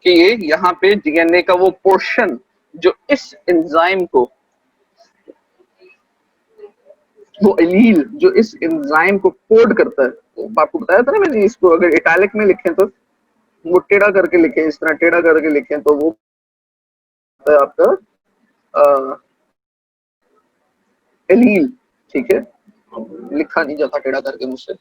S1: कि ये यहाँ पे डीएनए का वो पोर्शन जो इस एंजाइम को, वो एलील जो इस एंजाइम को कोड करता है, तो आपको बताया था ना मैंने, इसको अगर इटैलिक में लिखें तो वो टेढ़ा करके लिखें, इस तरह टेढ़ा करके लिखें तो वो आपका एलील, ठीक है। लिखा नहीं जाता टेढ़ा करके मुझसे,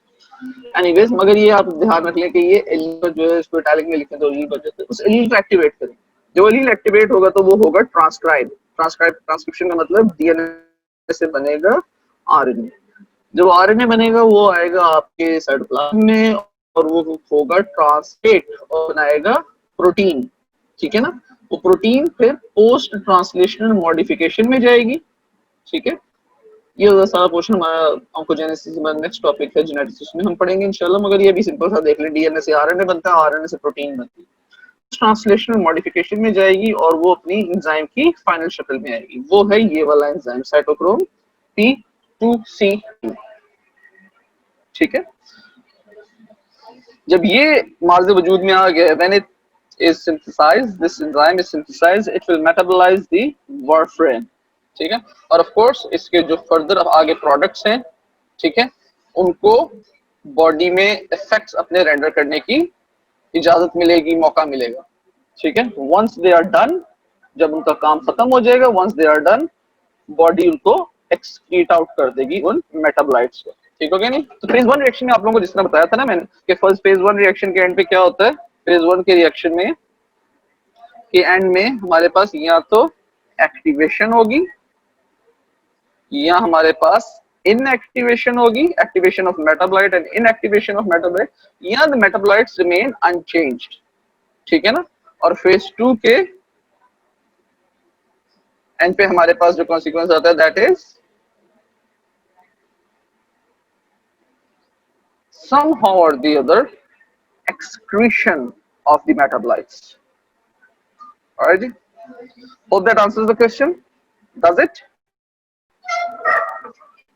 S1: एनीवेज, मगर ये आप ध्यान रख लें कि ये एलील जो है इसको इटैलिक में लिखें तो एलील बन जाता है। उस एलील को एक्टिवेट करें, जब एलील एक्टिवेट होगा तो वो होगा ट्रांसक्रिप्शन का मतलब डीएनए से बनेगा आरएनए। जब आरएनए बनेगा वो आएगा आपके साइटोप्लाज्म में, और वो होगा ट्रांसलेट और बनाएगा प्रोटीन, ठीक है ना। वो प्रोटीन फिर पोस्ट ट्रांसलेशनल मॉडिफिकेशन में जाएगी, ठीक है। ये वाला सारा पोर्शन हमारा ऑन्कोजेनेसिस के बाद नेक्स्ट टॉपिक है जेनेटिक्स, में हम पढ़ेंगे इंशाल्लाह। मगर ये भी सिंपल सा देख लें, डीएनए से आरएनए बनता है, आरएनए से प्रोटीन बनती है, ट्रांसलेशनल मॉडिफिकेशन में जाएगी और वो अपनी एंजाइम की फाइनल शक्ल में आएगी। वो है ये वाला एंजाइम साइटोक्रोम P2C2। ठीक है, जब ये मार्ज वजूद में आ गया, when it is synthesized, this enzyme is synthesized, it will metabolize the warfarin। ठीक है, और ऑफ कोर्स इसके जो फर्दर आगे प्रोडक्ट्स हैं, ठीक है, उनको बॉडी में इफेक्ट्स अपने रेंडर करने की इजाजत मिलेगी, मौका मिलेगा। ठीक है, वंस दे आर डन, जब उनका काम खत्म हो जाएगा, once they are done, body उनको एक्सक्रीट आउट कर देगी उन मेटाबोलाइट्स को। ठीक हो गया नहीं? तो फेज वन रिएक्शन में आप लोगों को जिस तरह बताया था ना मैंने कि फर्स्ट फेज वन रिएक्शन के एंड पे क्या होता है, फेज वन के रिएक्शन में के एंड में हमारे पास या तो एक्टिवेशन होगी या हमारे पास इनएक्टिवेशन होगी, activation of metabolite and inactivation of metabolite, या द मेटाबोलाइट्स रिमेन अनचेंज्ड। ठीक है ना? और फेज टू के एंड पे हमारे पास जो कॉन्सिक्वेंस आता है that is somehow or the other excretion of the metabolites. Alright, hope that answers the question. Does it?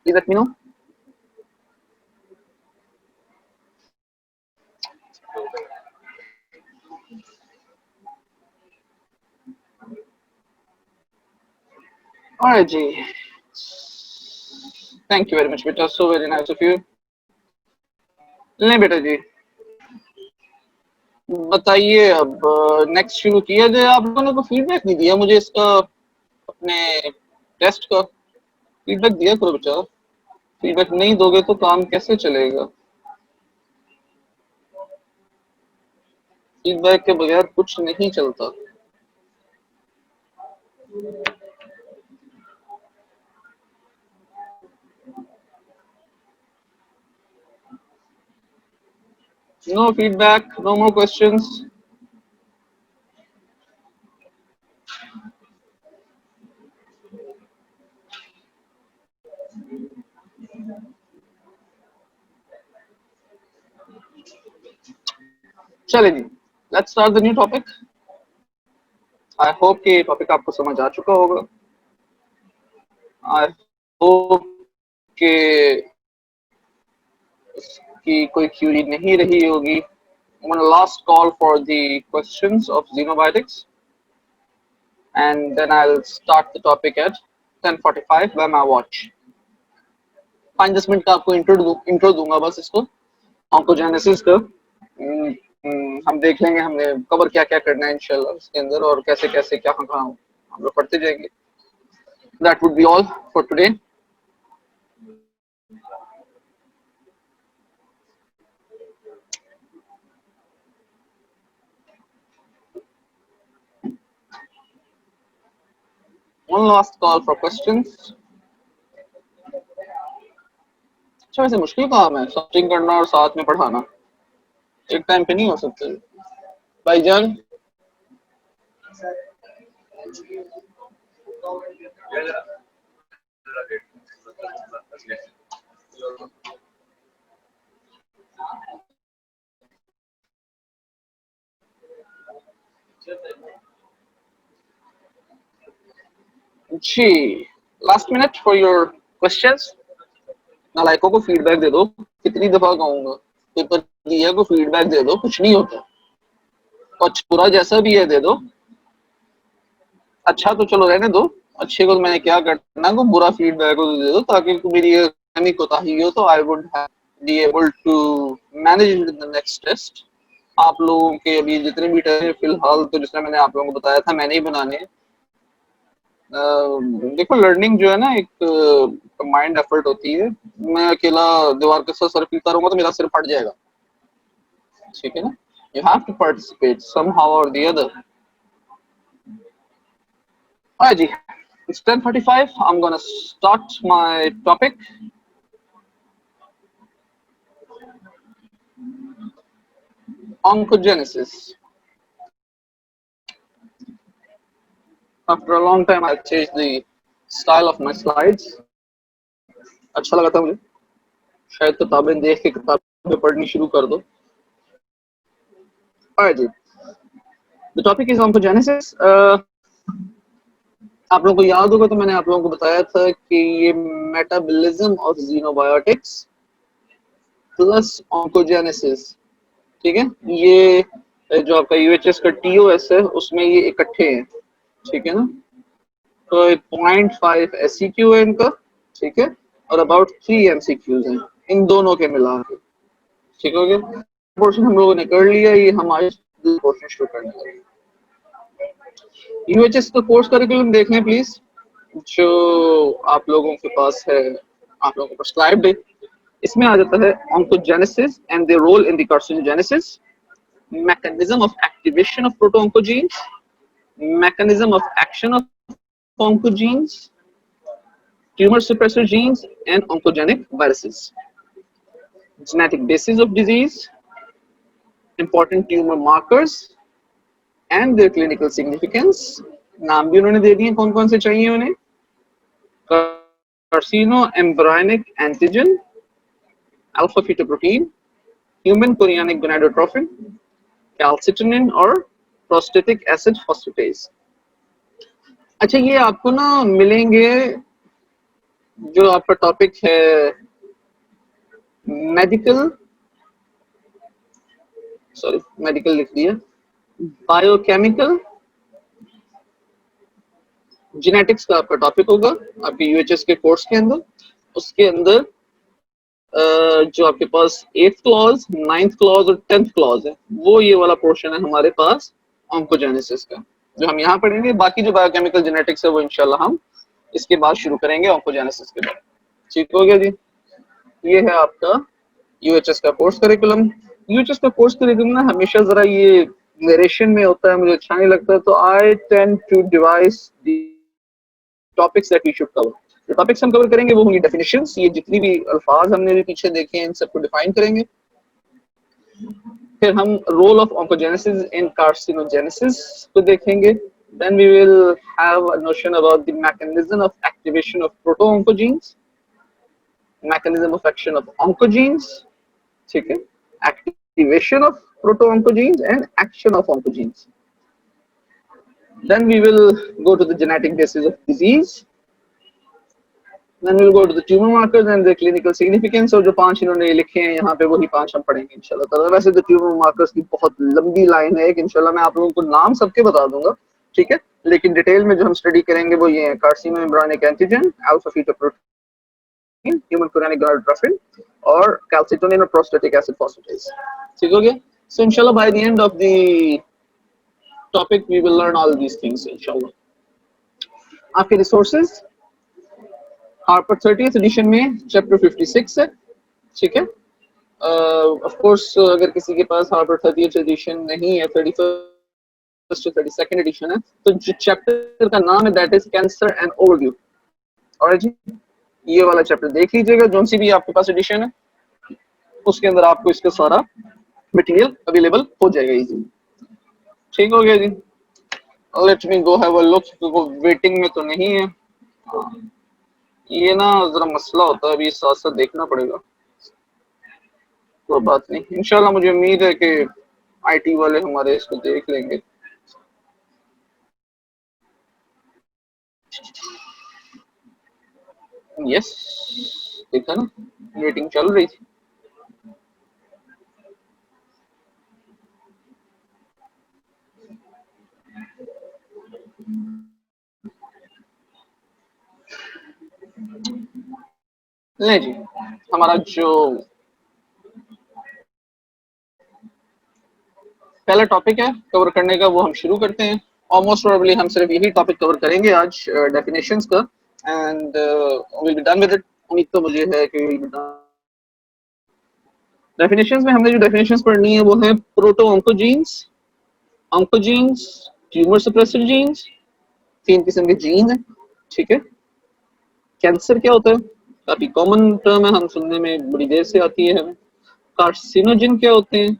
S1: Please let me know. Alright ji, thank you very much बेटा, so very nice of you। लें बेटा जी, बताइए अब next शुरू किया जाए। आप लोगों ने तो फीडबैक नहीं दिया मुझे इसका, अपने टेस्ट का फीडबैक दिया करो बेटा। फीडबैक नहीं दोगे तो काम कैसे चलेगा? फीडबैक के बगैर कुछ नहीं चलता। No feedback, no more questions. चलिए जी, let's start the new topic. I hope कि टॉपिक आपको समझ आ चुका होगा। आई होप कि की कोई क्यूरी नहीं रही होगी। One last call for the questions of xenobiotics, and then I'll start the topic at 10:45 by my watch। 5-10 minute का आपको इंट्रो दूंगा बस इसको, ऑन्कोजेनेसिस का। हम देख लेंगे हमने कवर क्या क्या करना है इंशाल्लाह इसके अंदर, और कैसे कैसे क्या कहाँ हम लोग पढ़ते जाएंगे। That would be all for today। One last call for questions। अच्छा, वैसे मुश्किल काम है सर्चिंग करना और साथ में पढ़ाना, एक टाइम पे नहीं हो सकते भाईजान। जी, last minute for your questions. नालायकों को फीडबैक दे दो, कितनी दफा कहूंगा, पेपर दिया को फीडबैक दे दो, कुछ नहीं होता। कुछ बुरा जैसा भी है दे दो, अच्छा तो चलो रहने दो, अच्छे को तो मैंने क्या करना, को बुरा फीडबैक को दे दो, ताकि मेरी कमी कोताही हो तो I would be able to manage the next test. आप लोगों के अभी जितने भी टेस्ट हैं फिलहाल तो जिसमें मैंने आप लोगों को बताया था मैंने ही बनाने हैं। देखो लर्निंग जो है ना एक माइंड एफर्ट होती है। मैं अकेला दीवार के साथ सर पीटता रहूंगा तो मेरा सिर फट जाएगा। ठीक है ना? You have to participate somehow or the other। Alright ji, it's 10:45। I'm gonna start my topic। Oncogenesis। After a long time, I changed the style of my slides अच्छा लगा था मुझे, शायद किताबें देख के किताबें पढ़नी शुरू कर दो। Alright ji, the topic is oncogenesis. आप लोगों को याद होगा तो मैंने आप लोगों को बताया था कि ये मेटाबॉलिज्म ऑफ ज़ीनोबायोटिक्स प्लस ऑन्कोजेनेसिस, ठीक है, ये जो आपका यूएचएस का टीओएस है उसमें ये इकट्ठे हैं, ठीक है ना। तो 0.5 एससीक्यू है इनका, ठीक है, और अबाउट 3 एमसीक्यूज हैं इन दोनों के मिला के, ठीक हो गया। पोर्शन हम लोगों ने कर लिया, ये हम आज पोर्शन शुरू करने लगे। यूएचएस का कोर्स करिकुलम देख लें प्लीज, जो आप लोगों के पास है, आप लोगों को प्रिस्क्राइब्ड है। इसमें आ जाता है oncogenesis and their role in the carcinogenesis, mechanism of activation of proto-oncogenes, mechanism of action of oncogenes, tumor suppressor genes and oncogenic viruses, genetic basis of disease, important tumor markers and their clinical significance। नाम भी उन्होंने दे दिए कौन कौन से चाहिए उन्हें। कार्सिनो embryonic antigen, alpha fetoprotein, human chorionic gonadotrophin, calcitonin और प्रोस्टेटिक एसिड फॉस्फेटेज। अच्छा, ये आपको ना मिलेंगे, जो आपका टॉपिक है मेडिकल, सॉरी मेडिकल लिख दिया, बायोकेमिकल जेनेटिक्स का आपका टॉपिक होगा आपके यूएचएस के कोर्स के अंदर। उसके अंदर जो आपके पास 8th क्लॉज, 9th क्लॉज और 10th क्लॉज है, वो ये वाला पोर्शन है हमारे पास ऑन्कोजेनेसिस का, जो हम यहाँ पढ़ेंगे। बाकी जो बायोकेमिकल जेनेटिक्स है वो इंशाल्लाह हम इसके बाद शुरू करेंगे ऑन्कोजेनेसिस के बाद, ठीक हो गया जी। ये है आपका यूएचएस का कोर्स करिकुलम। यूएचएस का कोर्स करिकुलम ना हमेशा जरा ये नरेशन में होता है, मुझे अच्छा नहीं लगता, तो I tend to devise the topics that we should cover. जो टॉपिक्स हम कवर करेंगे वो होंगी डेफिनेशंस, ये जितनी भी अल्फाज हमने भी पीछे देखे हैं इन सबको डिफाइन करेंगे। फिर हम role of oncogenesis in carcinogenesis को देखेंगे। Then we will have a notion about the mechanism of activation of proto-oncogenes, mechanism of action of oncogenes, ठीक है, activation of proto-oncogenes and action of oncogenes. Then we will go to the genetic basis of disease. Then we will go to the tumor markers and their clinical significance। और जो 5 इन्होंने लिखे हैं यहाँ पे वही 5 हम पढ़ेंगे इंशाल्लाह ताला। वैसे तो ट्यूमर मार्कर्स की बहुत लंबी लाइन है, एक इंशाल्लाह मैं आप लोगों को नाम सबके बता दूंगा, ठीक है, लेकिन डिटेल में जो हम स्टडी करेंगे वो ये है carcino embryonic antigen, alpha fetoprotein, human chorionic gonadotrophin और कैल्सिटोनिन और प्रोस्टेटिक एसिड फॉस्फेटेज, ठीक हो गया। सो इंशाल्लाह by the end of the topic we will learn all these things इंशाल्लाह। आपके रिसोर्सेज हार्पर 30th एडिशन में चैप्टर 56 है, ठीक है। ऑफ कोर्स अगर किसी के पास हार्पर 30th एडिशन नहीं है, 31st to 32nd एडिशन है, तो जो चैप्टर का नाम है that is cancer and overview. और जी ये वाला चैप्टर देख लीजिएगा, जो सी भी आपके पास एडिशन है उसके अंदर आपको इसका सारा मटेरियल अवेलेबल हो जाएगा इजीली, ठीक हो गया जी। Let me go have a look, waiting में तो नहीं है, ये ना जरा मसला होता है, अभी साथ साथ देखना पड़ेगा, कोई बात नहीं, इंशाल्लाह मुझे उम्मीद है कि आईटी वाले हमारे इसको देख लेंगे। यस, देखा ना, मीटिंग चल रही थी। नहीं जी, हमारा जो पहला टॉपिक है कवर करने का वो हम शुरू करते हैं। ऑलमोस्ट प्रोबेबली हम सिर्फ यही टॉपिक कवर करेंगे आज, डेफिनेशंस का, and will be done with it. उम्मीद तो मुझे है कि विल बी डन। डेफिनेशंस में हमने जो डेफिनेशंस पढ़नी है वो है proto oncogenes, oncogenes, tumour suppressor jeans, 3 किस्म के जीन है, ठीक है। कैंसर क्या होता है, काफी कॉमन टर्म है, हम सुनने में बड़ी देर से आती है हमें। कार्सिनोजन क्या होते हैं,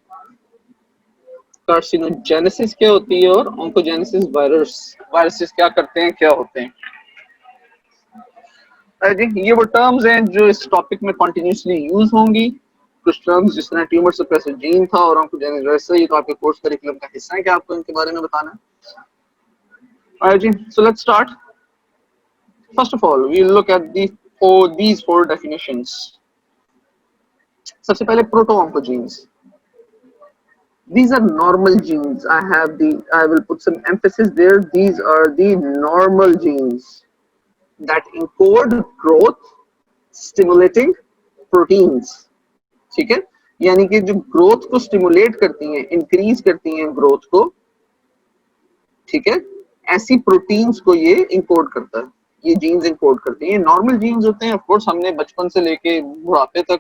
S1: कार्सिनोजेनेसिस क्या होती है, और ऑन्कोजेनेसिस वायरसेस क्या करते हैं, क्या होते हैं। जी ये वो टर्म्स हैं जो इस टॉपिक में कंटिन्यूसली यूज होंगी। कुछ टर्म्स जिस तरह ट्यूमर सप्रेसर जीन था और ऑन्कोजेनिक रेसेस, ये तो आपके कोर्स करिकुलम का हिस्सा है कि आपको इनके बारे में बताना है जी। So let's start. First of all we look at these four definitions. सबसे पहले proto oncogenes. These are normal genes. I will put some emphasis there. These are the normal genes that encode growth stimulating proteins. ठीक है, यानी कि जो growth को stimulate करती हैं, इंक्रीज करती हैं ग्रोथ को, ठीक है, ऐसी प्रोटीन्स को ये इंकोड करता है, ये जीन्स इंकोड करती हैं। नॉर्मल जीन्स होते हैं, ऑफ कोर्स हमने बचपन से लेके बुढ़ापे तक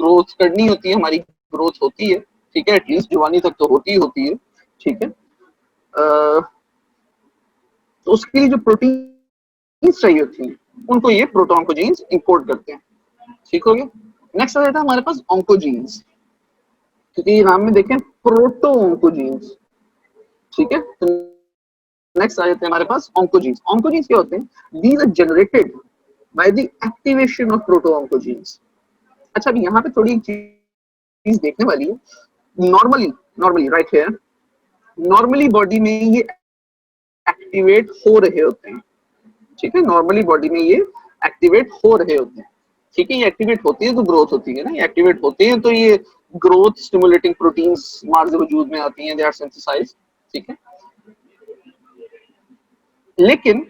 S1: ग्रोथ करनी होती है, हमारी ग्रोथ होती है, ठीक है, एटलीस्ट जवानी तक तो होती है, ठीक है। तो उसके लिए जो प्रोटीन चाहिए होती है उनको ये प्रोटोऑन्कोजीन्स इंकोड करते हैं, ठीक हो गया। नेक्स्ट आ जाता है हमारे पास ऑन्कोजीन्स, क्योंकि ये नाम में देखें प्रोटो ऑन्कोजीन्स, ठीक है। तो नेक्स्ट आ जाते हैं हमारे पास ऑन्कोजीन्स। ऑन्कोजीन्स क्या होते हैं? These are generated by the activation of proto oncogenes. अच्छा, अभी यहाँ पे थोड़ी एक चीज देखने वाली है। Normally right here, normally body में ये एक्टिवेट हो रहे होते हैं, ठीक है, नॉर्मली बॉडी में ये एक्टिवेट हो रहे होते हैं, ठीक है। ये एक्टिवेट होती है तो ग्रोथ होती है ना, ये एक्टिवेट होते हैं तो ये ग्रोथ स्टिमुलेटिंग प्रोटीन्स मार्ज वजूद में आती हैं, दे आर सिंथेसाइज्ड, ठीक है। लेकिन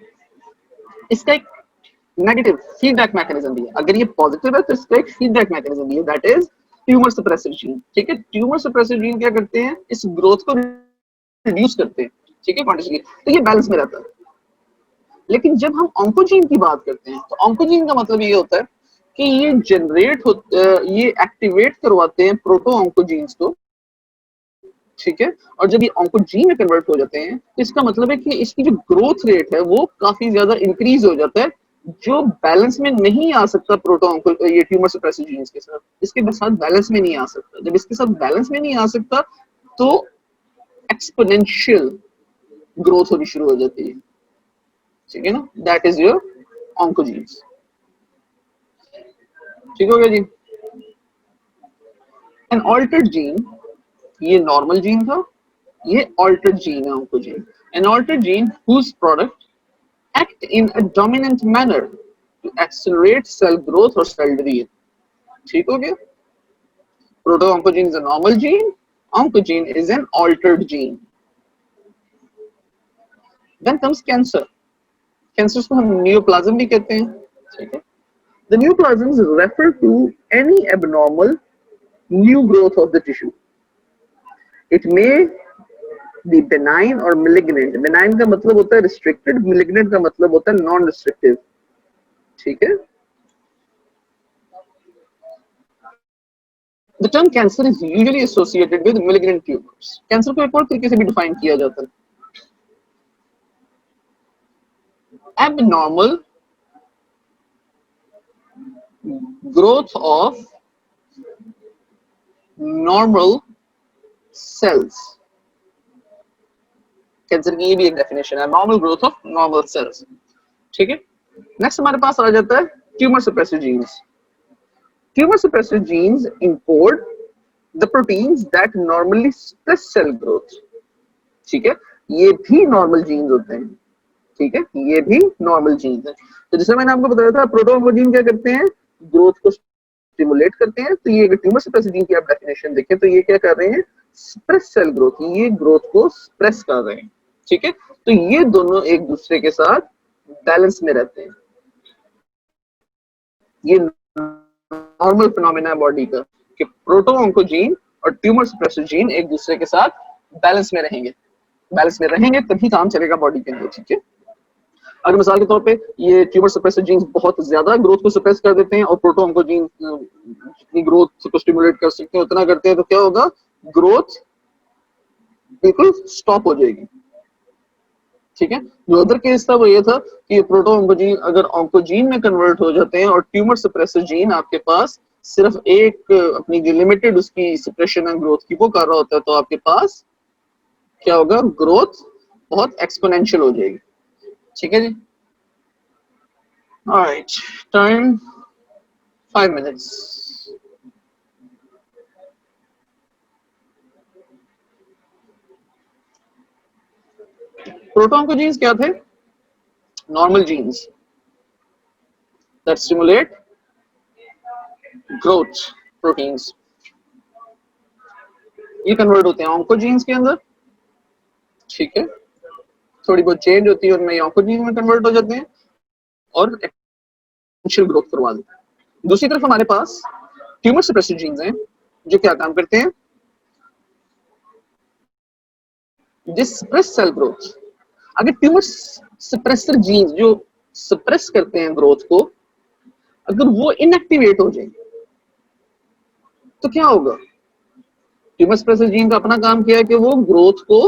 S1: इसका एक नेगेटिव फीडबैक मैकेनिज्म भी है। अगर ये पॉजिटिव है तो इसका एक फीडबैक मैकेनिज्म भी है, that is tumour suppressive gene, ठीक है। ट्यूमर सप्रेसिव जीन क्या करते हैं? इस ग्रोथ को रिड्यूस करते हैं, ठीक है, क्वांटिटी, तो ये बैलेंस में रहता है। लेकिन जब हम ऑन्कोजीन की बात करते हैं तो ऑन्कोजीन का मतलब ये होता है कि ये ये एक्टिवेट करवाते हैं प्रोटो ऑन्कोजीन्स को, ठीक है। और जब ये ऑन्कोजीन में कन्वर्ट हो जाते हैं तो इसका मतलब है कि इसकी जो ग्रोथ रेट है वो काफी ज्यादा इंक्रीज हो जाता है, जो बैलेंस में नहीं आ सकता प्रोटो ये ट्यूमर सप्रेसिव जीन्स के साथ, इसके साथ बैलेंस में नहीं आ सकता। जब इसके साथ बैलेंस में नहीं आ सकता तो एक्सपोनेंशियल ग्रोथ होनी शुरू हो जाती है, ठीक है ना, दैट इज योर ऑन्कोजीन्स, ठीक हो गया जी। एन ऑल्टर्ड जीन, ये नॉर्मल जीन था, ये ऑल्टर्ड जीन है oncogene. An altered gene whose product act in a dominant manner to accelerate cell growth or cell division, ठीक हो गया। Proto oncogene is a normal gene, oncogene is an altered gene. Then comes cancer. Cancers को हम neoplasm भी कहते हैं, ठीक है। The neoplasms refer to any abnormal new growth of the tissue. It may be benign or malignant. Benign का मतलब होता है restricted, malignant का मतलब होता है non restrictive, ठीक है। The term cancer is usually associated with malignant tumors. Cancer को एक और तरीके से भी डिफाइन किया जाता है, abnormal growth of normal cells. Cancer की ये भी एक डेफिनेशन है, normal growth of normal cells, ठीक है। नेक्स्ट हमारे पास आ जाता है tumour suppressive genes. Tumour suppressive genes encode the proteins that normally suppress cell growth, ठीक है। ये भी नॉर्मल जीन्स होते हैं, ठीक है, ये भी नॉर्मल जीन्स है। तो जैसे मैंने आपको बताया था, प्रोटोऑन्कोजीन क्या करते हैं? ग्रोथ को स्टिमुलेट करते हैं। तो ये ट्यूमर सप्रेसिव जीन की आप डेफिनेशन देखें तो ये क्या कर रहे हैं? सप्रेस सेल ग्रोथ, ये ग्रोथ को सप्रेस कर रहे हैं, ठीक है। तो ये दोनों एक दूसरे के साथ बैलेंस में रहते हैं। ये नॉर्मल फिनोमेना है बॉडी का कि प्रोटोऑन्कोजीन और ट्यूमर सप्रेसिव जीन एक दूसरे के साथ बैलेंस में रहेंगे, बैलेंस में रहेंगे तभी काम चलेगा बॉडी के अंदर, ठीक है। अगर मिसाल के तौर पे ये ट्यूमर सप्रेसिव जीन्स बहुत ज्यादा ग्रोथ को सप्रेस कर देते हैं और प्रोटोऑन्कोजीन जितनी ग्रोथ को स्टिमुलेट कर सकते हैं उतना करते हैं, तो क्या होगा? ग्रोथ बिल्कुल स्टॉप हो जाएगी, ठीक है। जो अदर केस था वो ये था कि प्रोटोऑन्कोजीन अगर ऑन्कोजीन में कन्वर्ट हो जाते हैं और ट्यूमर सप्रेसिव जीन आपके पास सिर्फ एक अपनी जो लिमिटेड उसकी सप्रेशन है ग्रोथ की वो कर रहा होता है, तो आपके पास क्या होगा? ग्रोथ बहुत एक्सपोनेंशियल हो जाएगी, ठीक है जी। All right, time 5 minutes. Proto-oncogenes क्या थे? Normal genes that stimulate growth proteins. ये कन्वर्ट होते हैं ऑन्कोजीन्स के अंदर, ठीक है, थोड़ी बहुत चेंज होती है उनमें, ऑन्कोजीन में कन्वर्ट हो जाते हैं और एक्सपोनेंशियल ग्रोथ करवा देते हैं। दूसरी तरफ हमारे पास ट्यूमर सप्रेसिव जीन्स हैं जो क्या काम करते हैं? This suppress cell growth. अगर ट्यूमर सप्रेसर जीन्स जो सप्रेस करते हैं ग्रोथ को, अगर वो इनएक्टिवेट हो जाए तो क्या होगा? ट्यूमर सप्रेसर जीन का अपना काम क्या है कि वो ग्रोथ को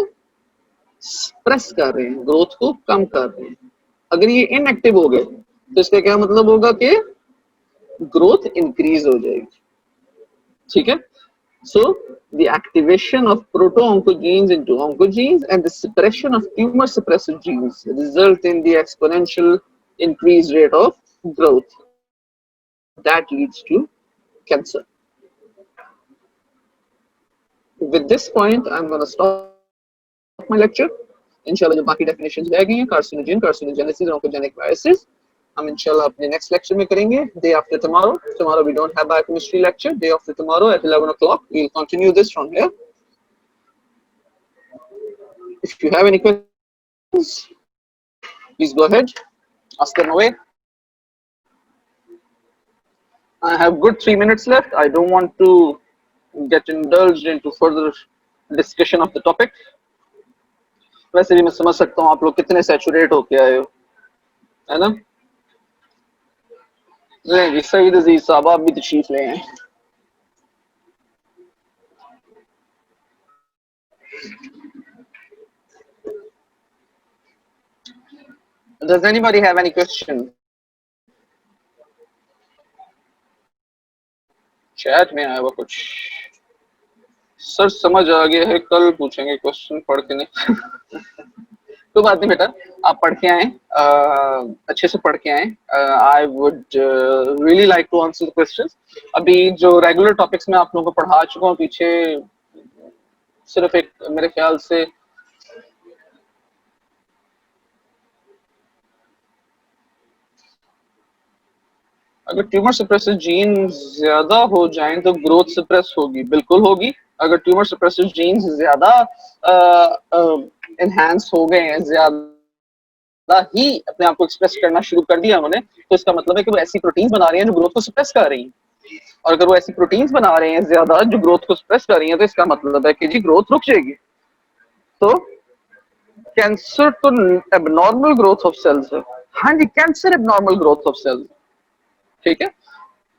S1: सप्रेस कर रहे हैं, ग्रोथ को कम कर रहे हैं। अगर ये इनएक्टिव हो गए तो इसका क्या मतलब होगा कि ग्रोथ इंक्रीज हो जाएगी, ठीक है। So the activation of proto-oncogenes into oncogenes and the suppression of tumor suppressive genes result in the exponential increased rate of growth that leads to cancer. With this point, I'm going to stop my lecture. इंशाल्लाह जो बाकी definitions रह गई हैं, carcinogen, carcinogenesis, oncogenic biases, हम इंशाल्लाह अपने next lecture में करेंगे, day after tomorrow. Tomorrow we don't have biochemistry lecture, day after tomorrow at 11 o'clock we will continue this from here. If you have any questions, please go ahead, ask them away. I have good 3 minutes left. I don't want to get indulged into further discussion of the topic. वैसे भी मैं समझ सकता हूँ आप लोग कितने saturate होके आए हो, है ना? नहीं जी, सईद अजीज साहब आप भी तशरीफ ले हैं। Does anybody have any question? Chat में आया हुआ कुछ? सर समझ आ गया है, कल पूछेंगे क्वेश्चन, पढ़ के नहीं। तो बात नहीं बेटा, आप पढ़ के आए, अच्छे से पढ़ के आए। I would really like to answer the questions. अभी जो रेगुलर टॉपिक्स मैं आप लोगों को पढ़ा चुका हूँ पीछे, सिर्फ एक मेरे ख्याल से अगर ट्यूमर सप्रेसिव जीन ज्यादा हो जाए तो ग्रोथ सप्रेस होगी, बिल्कुल होगी। अगर ट्यूमर सप्रेसिव जीन ज्यादा एनहांस हो गए हैं, ज्यादा ही अपने आप को एक्सप्रेस करना शुरू कर दिया उन्होंने, तो इसका मतलब है कि वो ऐसी प्रोटीन्स बना रही हैं जो ग्रोथ को सप्रेस कर रही हैं। और अगर वो ऐसी प्रोटीन्स बना रहे हैं ज्यादा जो ग्रोथ को सप्रेस कर रही हैं, तो इसका मतलब है कि जी ग्रोथ रुक जाएगी। तो कैंसर तो एबनॉर्मल ग्रोथ ऑफ सेल्स है। हाँ जी, cancer abnormal growth of cells, ठीक है।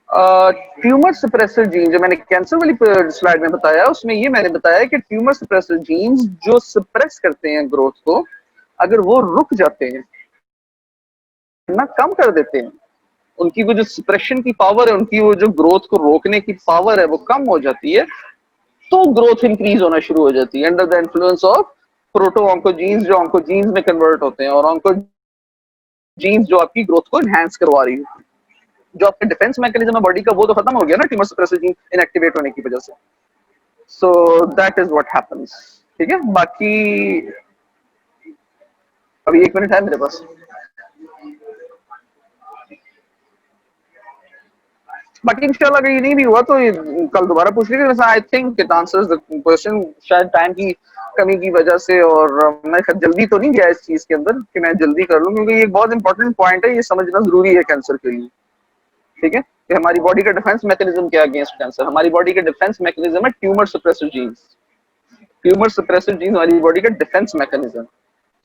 S1: ट्यूमर सप्रेसर जीन जो मैंने कैंसर वाली स्लाइड में बताया, उसमें ये मैंने बताया कि ट्यूमर सप्रेसर जीन्स जो सप्रेस करते हैं ग्रोथ को, अगर वो रुक जाते हैं ना, कम कर देते हैं, उनकी वो जो सप्रेशन की पावर है, उनकी वो जो ग्रोथ को रोकने की पावर है वो कम हो जाती है, तो ग्रोथ इंक्रीज होना शुरू हो जाती है under the influence of proto oncogenes जो ऑन्कोजीन्स में कन्वर्ट होते हैं, और ऑन्कोजीन्स जो आपकी ग्रोथ को एनहांस करवा रही है। जो आपका डिफेंस मैकेनिज्म है बॉडी का वो तो खत्म हो गया ना ट्यूमर सप्रेसर जीन इनएक्टिवेट होने की वजह से। So that is what happens, ठीक है। बाकी अभी 1 मिनट है मेरे पास। बाकी इंशाल्लाह अगर ये नहीं भी हुआ तो कल दोबारा पूछ लीजिए। I think it answers the question, शायद टाइम की कमी की वजह से, और मैं जल्दी तो नहीं गया इस चीज के अंदर कि मैं जल्दी कर लूं, क्योंकि ये एक बहुत इंपॉर्टेंट पॉइंट है, ये समझना जरूरी है कैंसर के लिए, ठीक है। कि हमारी बॉडी का डिफेंस मैकेनिज्म क्या है अगेंस्ट कैंसर? हमारी बॉडी का डिफेंस मैकेनिज्म है tumour suppressive genes. Tumour suppressive genes हमारी बॉडी का डिफेंस मैकेनिज्म,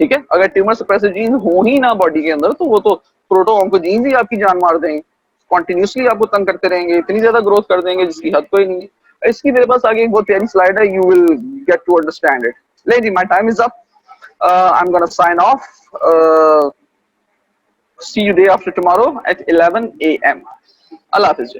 S1: ठीक है। अगर ट्यूमर सप्रेसिव जीन्स हो ही ना बॉडी के अंदर, तो वो तो प्रोटो ऑन्कोजीन्स ही आपकी जान मार देंगे, कॉन्टिन्यूसली आपको तंग करते रहेंगे, इतनी ज्यादा ग्रोथ कर देंगे जिसकी हद कोई नहीं है। इसकी मेरे पास आगे एक बहुत प्यारी स्लाइड है, you will get to understand it. ले जी, my time is up, I am gonna sign off, see you day after tomorrow at 11 a.m. Allah Hafiz.